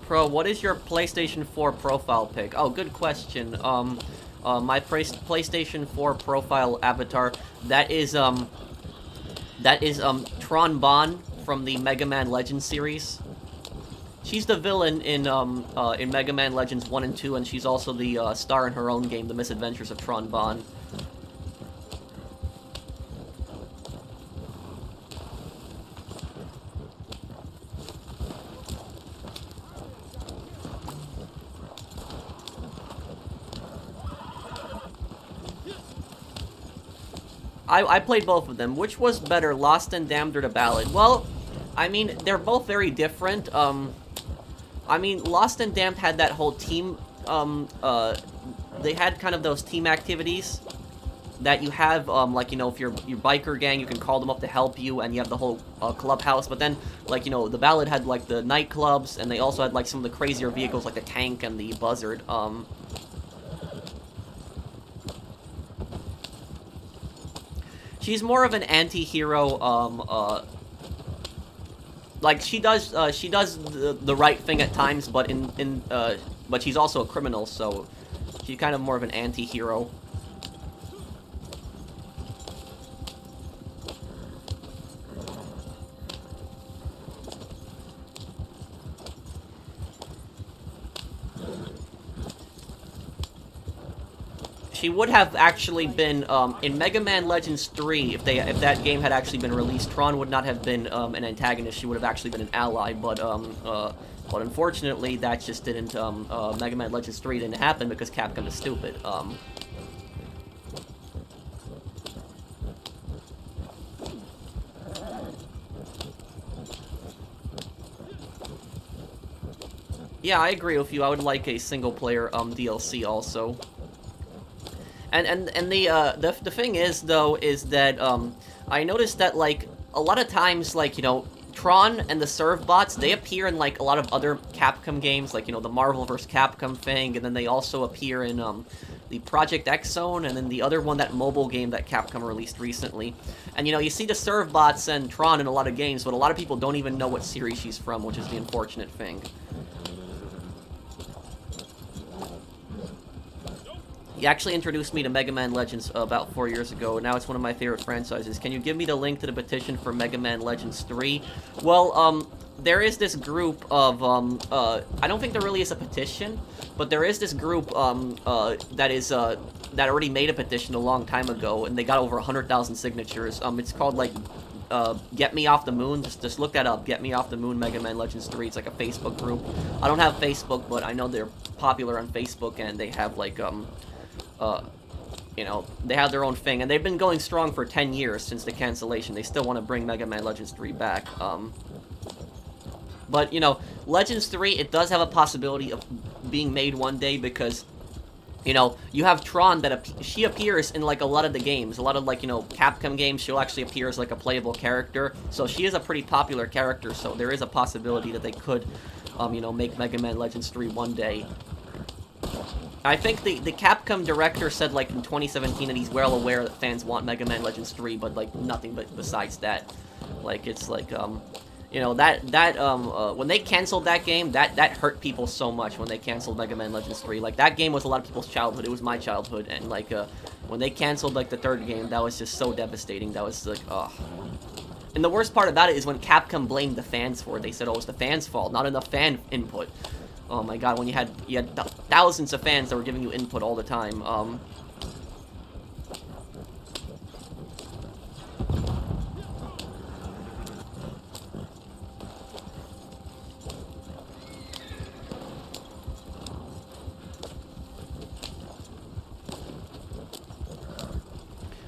Pro, what is your PlayStation 4 profile pic? Oh, good question. My PlayStation 4 profile avatar, that is Tron Bonne from the Mega Man Legends series. She's the villain in Mega Man Legends 1 and 2, and she's also the star in her own game, The Misadventures of Tron Bonne. I played both of them. Which was better, Lost and Damned or The Ballad? Well, I mean, they're both very different. I mean, Lost and Damned had that whole team, they had kind of those team activities that you have, like, you know, if you're your biker gang, you can call them up to help you, and you have the whole clubhouse. But then, like, you know, The Ballad had, like, the nightclubs, and they also had, like, some of the crazier vehicles, like the tank and the buzzard. She's more of an anti-hero, like, she does the right thing at times, but but she's also a criminal, so she's kind of more of an anti-hero. She would have actually been, in Mega Man Legends 3, if that game had actually been released, Tron would not have been an antagonist, she would have actually been an ally, but unfortunately, that just didn't, Mega Man Legends 3 didn't happen because Capcom is stupid. Yeah, I agree with you, I would like a single-player, DLC also. And the thing is, though, is that, I noticed that, like, a lot of times, like, you know, Tron and the Serve bots, they appear in, like, a lot of other Capcom games, like, you know, the Marvel vs. Capcom thing, and then they also appear in, the Project X Zone, and then the other one, that mobile game that Capcom released recently. And, you know, you see the Serve bots and Tron in a lot of games, but a lot of people don't even know what series she's from, which is the unfortunate thing. He actually introduced me to Mega Man Legends about 4 years ago, and now it's one of my favorite franchises. Can you give me the link to the petition for Mega Man Legends 3? Well, there is this group of, I don't think there really is a petition, but there is this group, that already made a petition a long time ago, and they got over 100,000 signatures. It's called, like, Get Me Off the Moon. Just look that up. Get Me Off the Moon Mega Man Legends 3. It's like a Facebook group. I don't have Facebook, but I know they're popular on Facebook, and they have like you know, they have their own thing, and they've been going strong for 10 years since the cancellation. They still want to bring Mega Man Legends 3 back. But, you know, Legends 3, it does have a possibility of being made one day because, you know, you have Tron that she appears in, like, a lot of the games. A lot of, like, you know, Capcom games, she'll actually appear as, like, a playable character. So she is a pretty popular character, so there is a possibility that they could, you know, make Mega Man Legends 3 one day. I think the Capcom director said, like, in 2017 that he's well aware that fans want Mega Man Legends 3, but, like, nothing but besides that. Like, it's like, you know, when they canceled that game, that hurt people so much when they canceled Mega Man Legends 3. Like, that game was a lot of people's childhood. It was my childhood, and, like, when they canceled, like, the third game, that was just so devastating. That was, like, ugh. And the worst part about it is when Capcom blamed the fans for it. They said, oh, it's the fans' fault, not enough fan input. Oh my god, when you had thousands of fans that were giving you input all the time.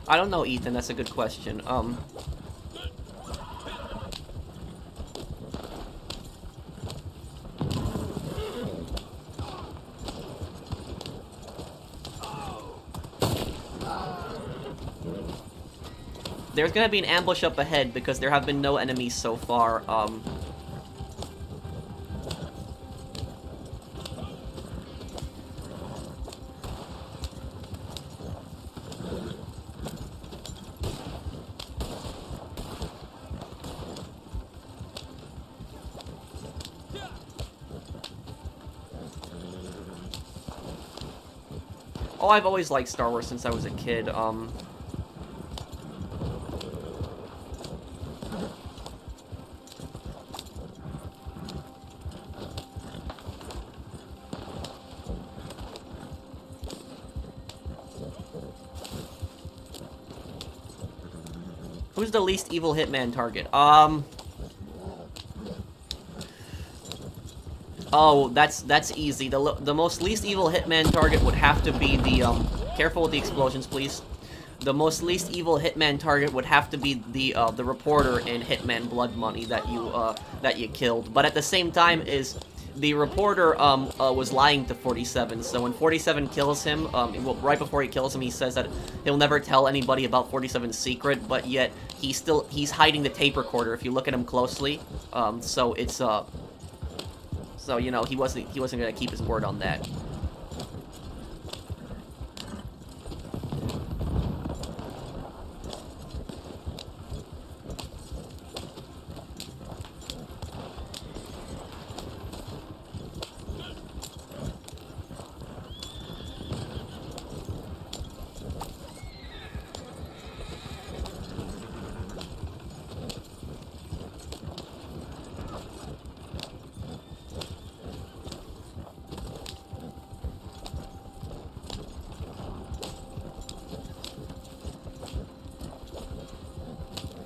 I don't know, Ethan, that's a good question. There's gonna be an ambush up ahead because there have been no enemies so far. Oh, I've always liked Star Wars since I was a kid. Who's the least evil Hitman target? Oh, that's easy. The most least evil Hitman target would have to be the, careful with the explosions, please. The most least evil Hitman target would have to be the reporter in Hitman Blood Money that you killed. But at the same time is the reporter was lying to 47. So when 47 kills him, right before he kills him, he says that he'll never tell anybody about 47's secret, but yet he's hiding the tape recorder if you look at him closely. So it's so you know he wasn't gonna keep his word on that.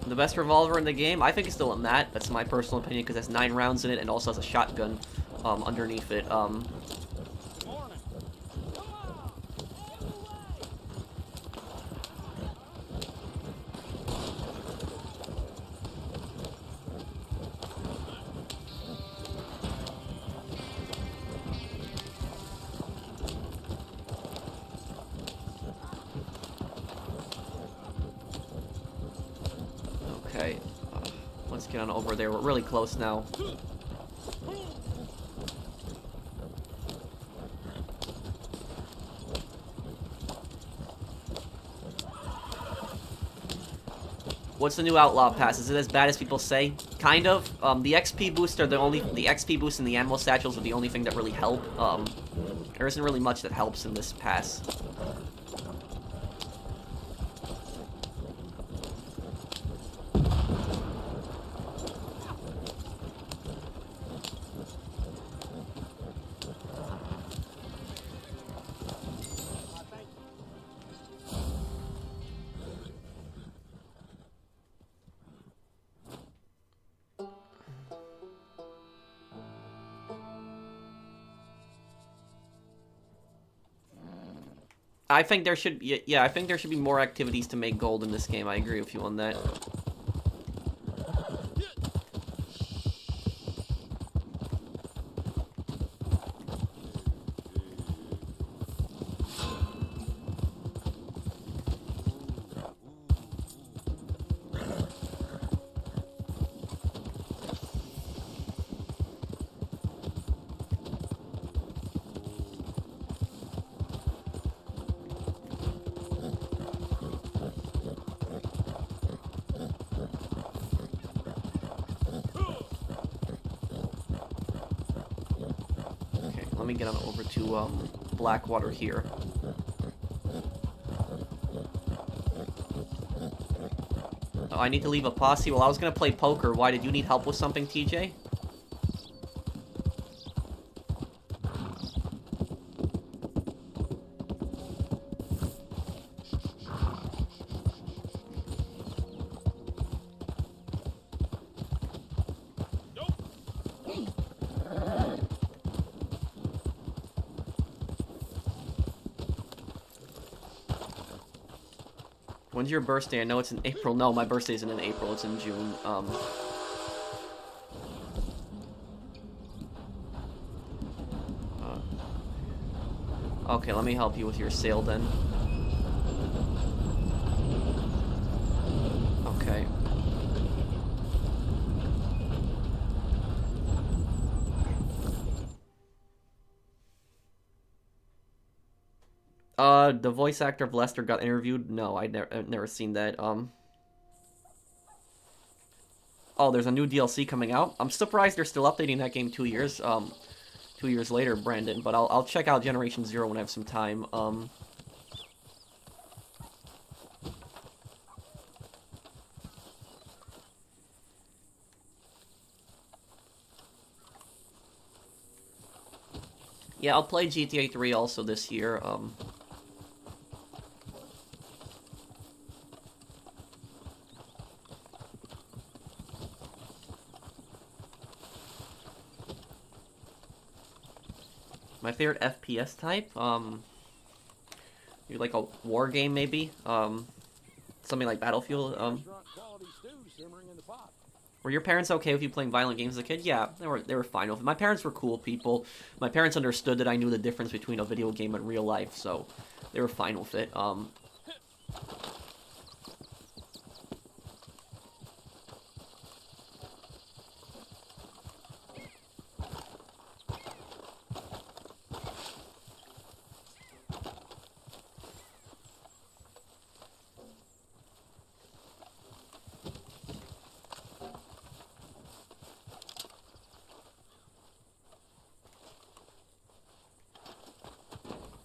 The best revolver in the game? I think it's still a Mat. That's my personal opinion because it has 9 rounds in it and also has a shotgun underneath it. Okay, let's get on over there. We're really close now. What's the new Outlaw Pass? Is it as bad as people say? Kind of. The XP boost are the XP boost and the ammo satchels are the only thing that really help. There isn't really much that helps in this pass. I think there should be, yeah, I think there should be more activities to make gold in this game. I agree with you on that. Let me get on over to Blackwater here. Oh, I need to leave a posse. Well, I was gonna play poker. Why, did you need help with something, TJ? When's your birthday? I know it's in April. No, my birthday isn't in April. It's in June. Okay, let me help you with your sale then. Okay. The voice actor of Lester got interviewed? No, I've never seen that. Oh, there's a new DLC coming out. I'm surprised they're still updating that game 2 years. 2 years later, Brandon. But I'll check out Generation Zero when I have some time. Yeah, I'll play GTA 3 also this year. My favorite FPS type, you like a war game maybe, something like Battlefield. Were your parents okay with you playing violent games as a kid? Yeah, they were fine with it. My parents were cool people. My parents understood that I knew the difference between a video game and real life, so they were fine with it.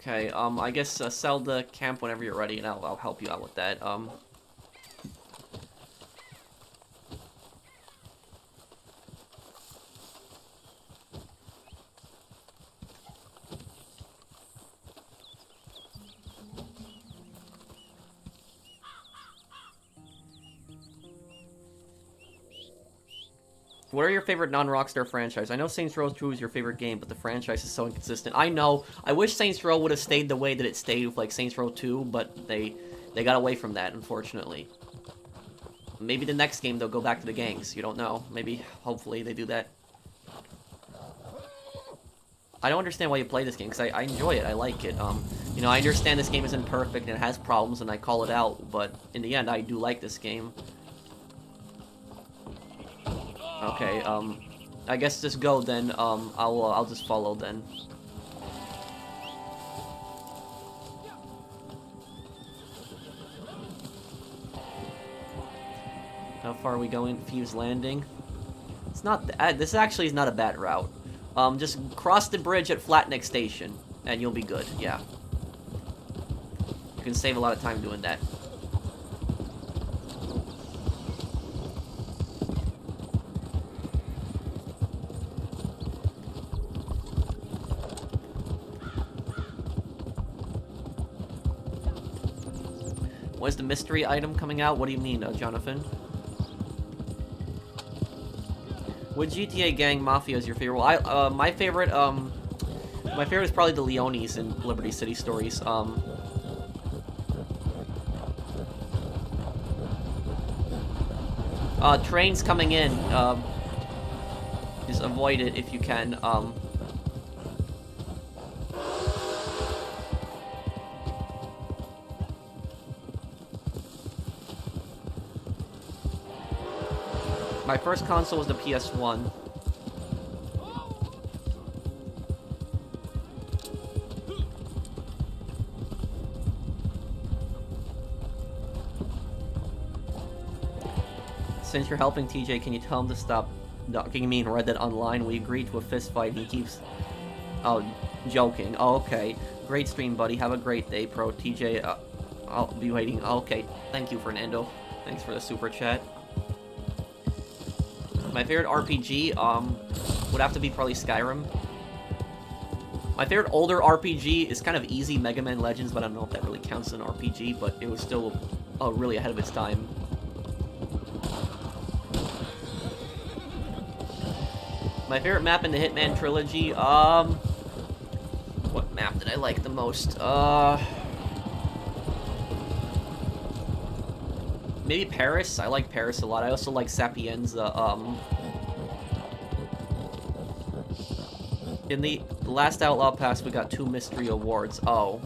Okay, I guess sell the camp whenever you're ready, and I'll help you out with that. What are your favorite non-Rockstar franchise? I know Saints Row 2 is your favorite game, but the franchise is so inconsistent. I know. I wish Saints Row would have stayed the way that it stayed with, like, Saints Row 2, but they got away from that, unfortunately. Maybe the next game they'll go back to the gangs. You don't know. Maybe, hopefully, they do that. I don't understand why you play this game, because I enjoy it. I like it. You know, I understand this game isn't perfect and it has problems, and I call it out, but in the end, I do like this game. Okay, I guess just go then. I'll just follow then. How far are we going? Fuse Landing. It's not. This actually is not a bad route. Just cross the bridge at Flatneck Station, and you'll be good. Yeah. You can save a lot of time doing that. When's the mystery item coming out? What do you mean, Jonathan? What GTA gang mafia is your favorite? Well, my favorite is probably the Leones in Liberty City Stories. Trains coming in. Just avoid it if you can. My first console was the PS1. Since you're helping TJ, can you tell him to stop docking me in Red Dead Online? We agreed to a fist fight and he keeps... Oh, joking. Oh, okay. Great stream, buddy. Have a great day, Pro. TJ, I'll be waiting. Okay. Thank you, Fernando. Thanks for the super chat. My favorite RPG, would have to be probably Skyrim. My favorite older RPG is kind of easy, Mega Man Legends, but I don't know if that really counts as an RPG, but it was still really ahead of its time. My favorite map in the Hitman trilogy, what map did I like the most? Maybe Paris. I like Paris a lot. I also like Sapienza. In the last Outlaw Pass, we got 2 mystery awards. Oh.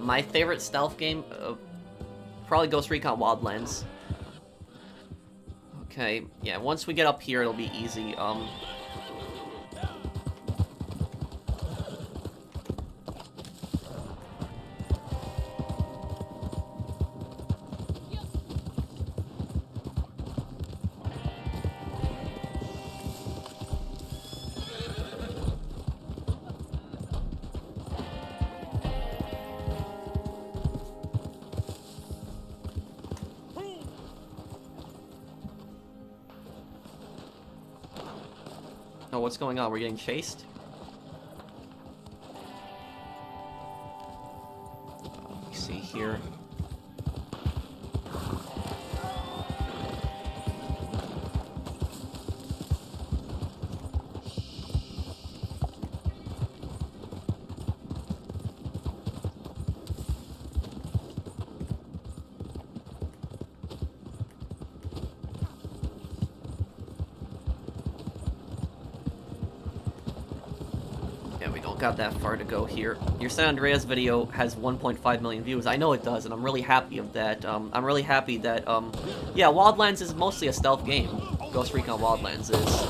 My favorite stealth game, probably Ghost Recon Wildlands. Okay, yeah, once we get up here, it'll be easy. What's going on? We're getting chased? Let me see here. Got that far to go here. Your San Andreas video has 1.5 million views. I know it does, and I'm really happy of that. I'm really happy that, yeah, Wildlands is mostly a stealth game. Ghost Recon Wildlands is,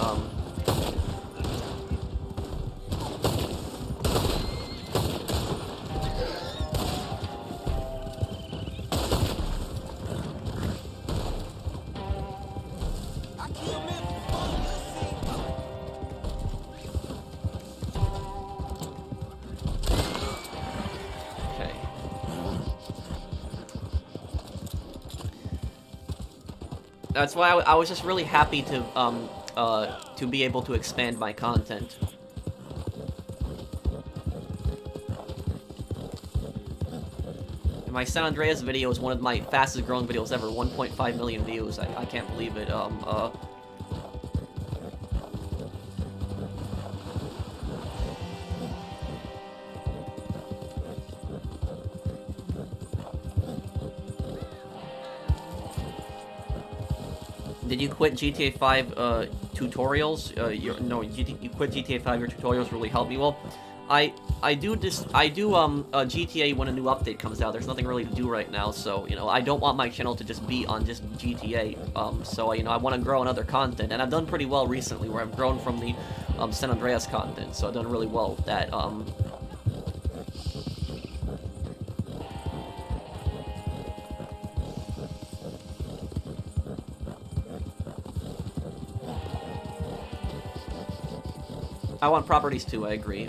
that's why I was just really happy to be able to expand my content. And my San Andreas video is one of my fastest growing videos ever, 1.5 million views. I can't believe it. Did you quit GTA 5 tutorials? No, you quit GTA 5. Your tutorials really helped me. Well, I do GTA when a new update comes out. There's nothing really to do right now, so you know I don't want my channel to just be on just GTA. So you know I want to grow on other content, and I've done pretty well recently, where I've grown from the San Andreas content. So I've done really well with that. I want properties too, I agree.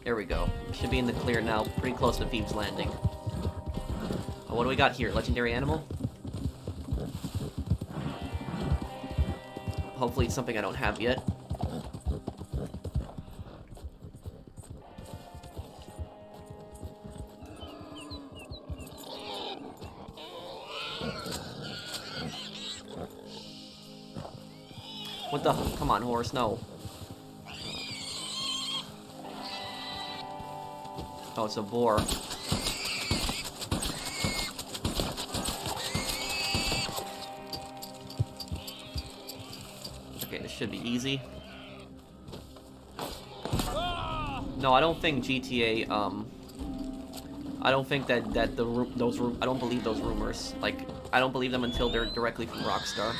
There we go. Should be in the clear now. Pretty close to Thieves Landing. Oh, what do we got here? Legendary animal? Hopefully it's something I don't have yet. What the? Come on, horse, no. Oh, it's a boar. Okay, this should be easy. No, I don't think GTA, I don't think that I don't believe those rumors. Like, I don't believe them until they're directly from Rockstar.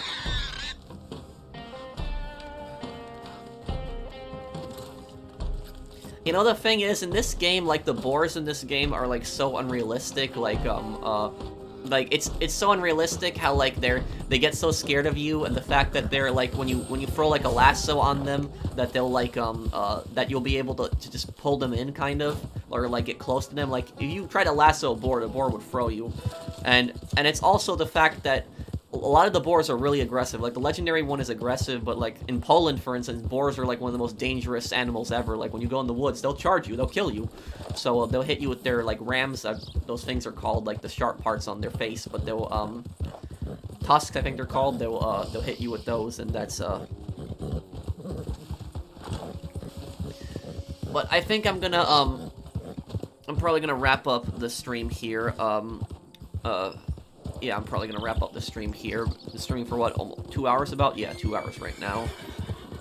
You know, the thing is, in this game, like, the boars in this game are, like, so unrealistic, like, it's so unrealistic how, like, they get so scared of you, and the fact that they're, like, when you throw, like, a lasso on them, that they'll, like, that you'll be able to just pull them in, kind of, or, like, get close to them. Like, if you try to lasso a boar, the boar would throw you. And it's also the fact that a lot of the boars are really aggressive. Like, the legendary one is aggressive, but, like, in Poland, for instance, boars are, like, one of the most dangerous animals ever. Like, when you go in the woods, they'll charge you, they'll kill you. So, they'll hit you with their, like, rams, those things are called, like, the sharp parts on their face, but they'll, tusks, I think they're called, they'll hit you with those, and that's, But I think I'm gonna, I'm probably gonna wrap up the stream here, yeah, I'm probably gonna wrap up the stream here. The stream for what, almost 2 hours about? Yeah, 2 hours right now.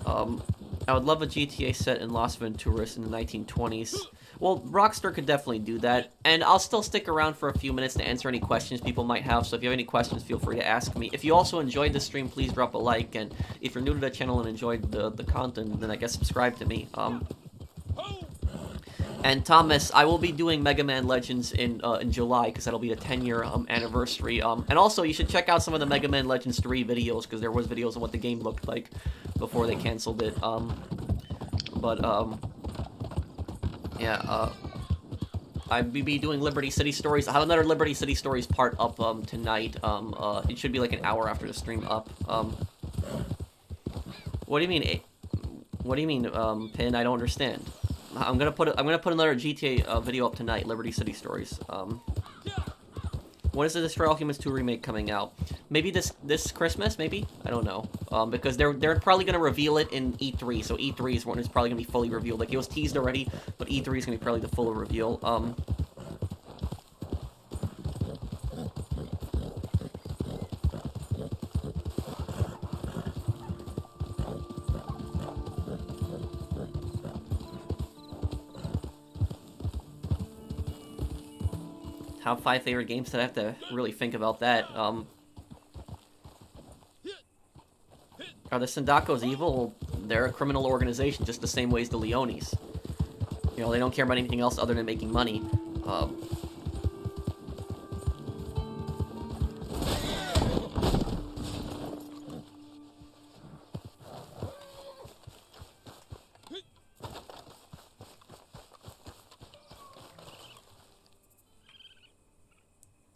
I would love a GTA set in Las Venturas in the 1920s. Well, Rockstar could definitely do that, and I'll still stick around for a few minutes to answer any questions people might have, so if you have any questions, feel free to ask me. If you also enjoyed the stream, please drop a like, and if you're new to the channel and enjoyed the content, then I guess subscribe to me. And Thomas, I will be doing Mega Man Legends in July, because that'll be the 10-year anniversary. And also, you should check out some of the Mega Man Legends 3 videos, because there was videos on what the game looked like before they canceled it. Yeah, I'll be doing Liberty City Stories. I have another Liberty City Stories part up tonight. It should be like an hour after the stream up. What do you mean? What do you mean, Pin? I don't understand. I'm gonna put another GTA video up tonight. Liberty City Stories. When is the Destroy All Humans 2 remake coming out? Maybe this Christmas, maybe? I don't know. Because they're probably gonna reveal it in E3, so E3 is when it's probably gonna be fully revealed. Like, it was teased already, but E3 is gonna be probably the full reveal. Top 5 favorite games, that I have to really think about that. Are the Sindacos evil? They're a criminal organization, just the same way as the Leonis. You know, they don't care about anything else other than making money.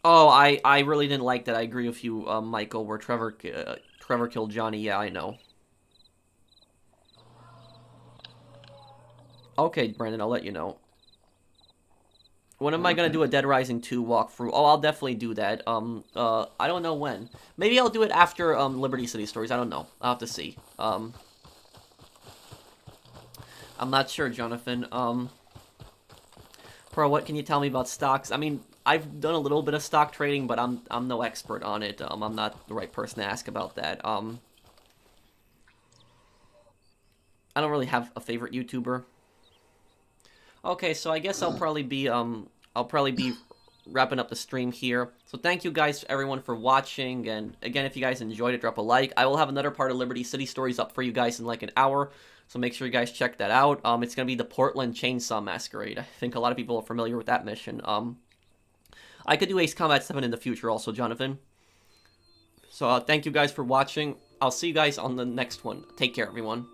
Oh, I really didn't like that. I agree with you, Michael, where Trevor killed Johnny. Yeah, I know. Okay, Brandon, I'll let you know. When am I gonna do a Dead Rising 2 walkthrough? Oh, I'll definitely do that. I don't know when. Maybe I'll do it after, Liberty City Stories. I don't know. I'll have to see. I'm not sure, Jonathan. Pro, what can you tell me about stocks? I mean, I've done a little bit of stock trading, but I'm no expert on it. I'm not the right person to ask about that. I don't really have a favorite YouTuber. Okay, so I guess I'll probably be wrapping up the stream here. So thank you guys, everyone, for watching. And again, if you guys enjoyed it, drop a like. I will have another part of Liberty City Stories up for you guys in like an hour. So make sure you guys check that out. It's gonna be the Portland Chainsaw Masquerade. I think a lot of people are familiar with that mission. I could do Ace Combat 7 in the future also, Jonathan. So thank you guys for watching. I'll see you guys on the next one. Take care, everyone.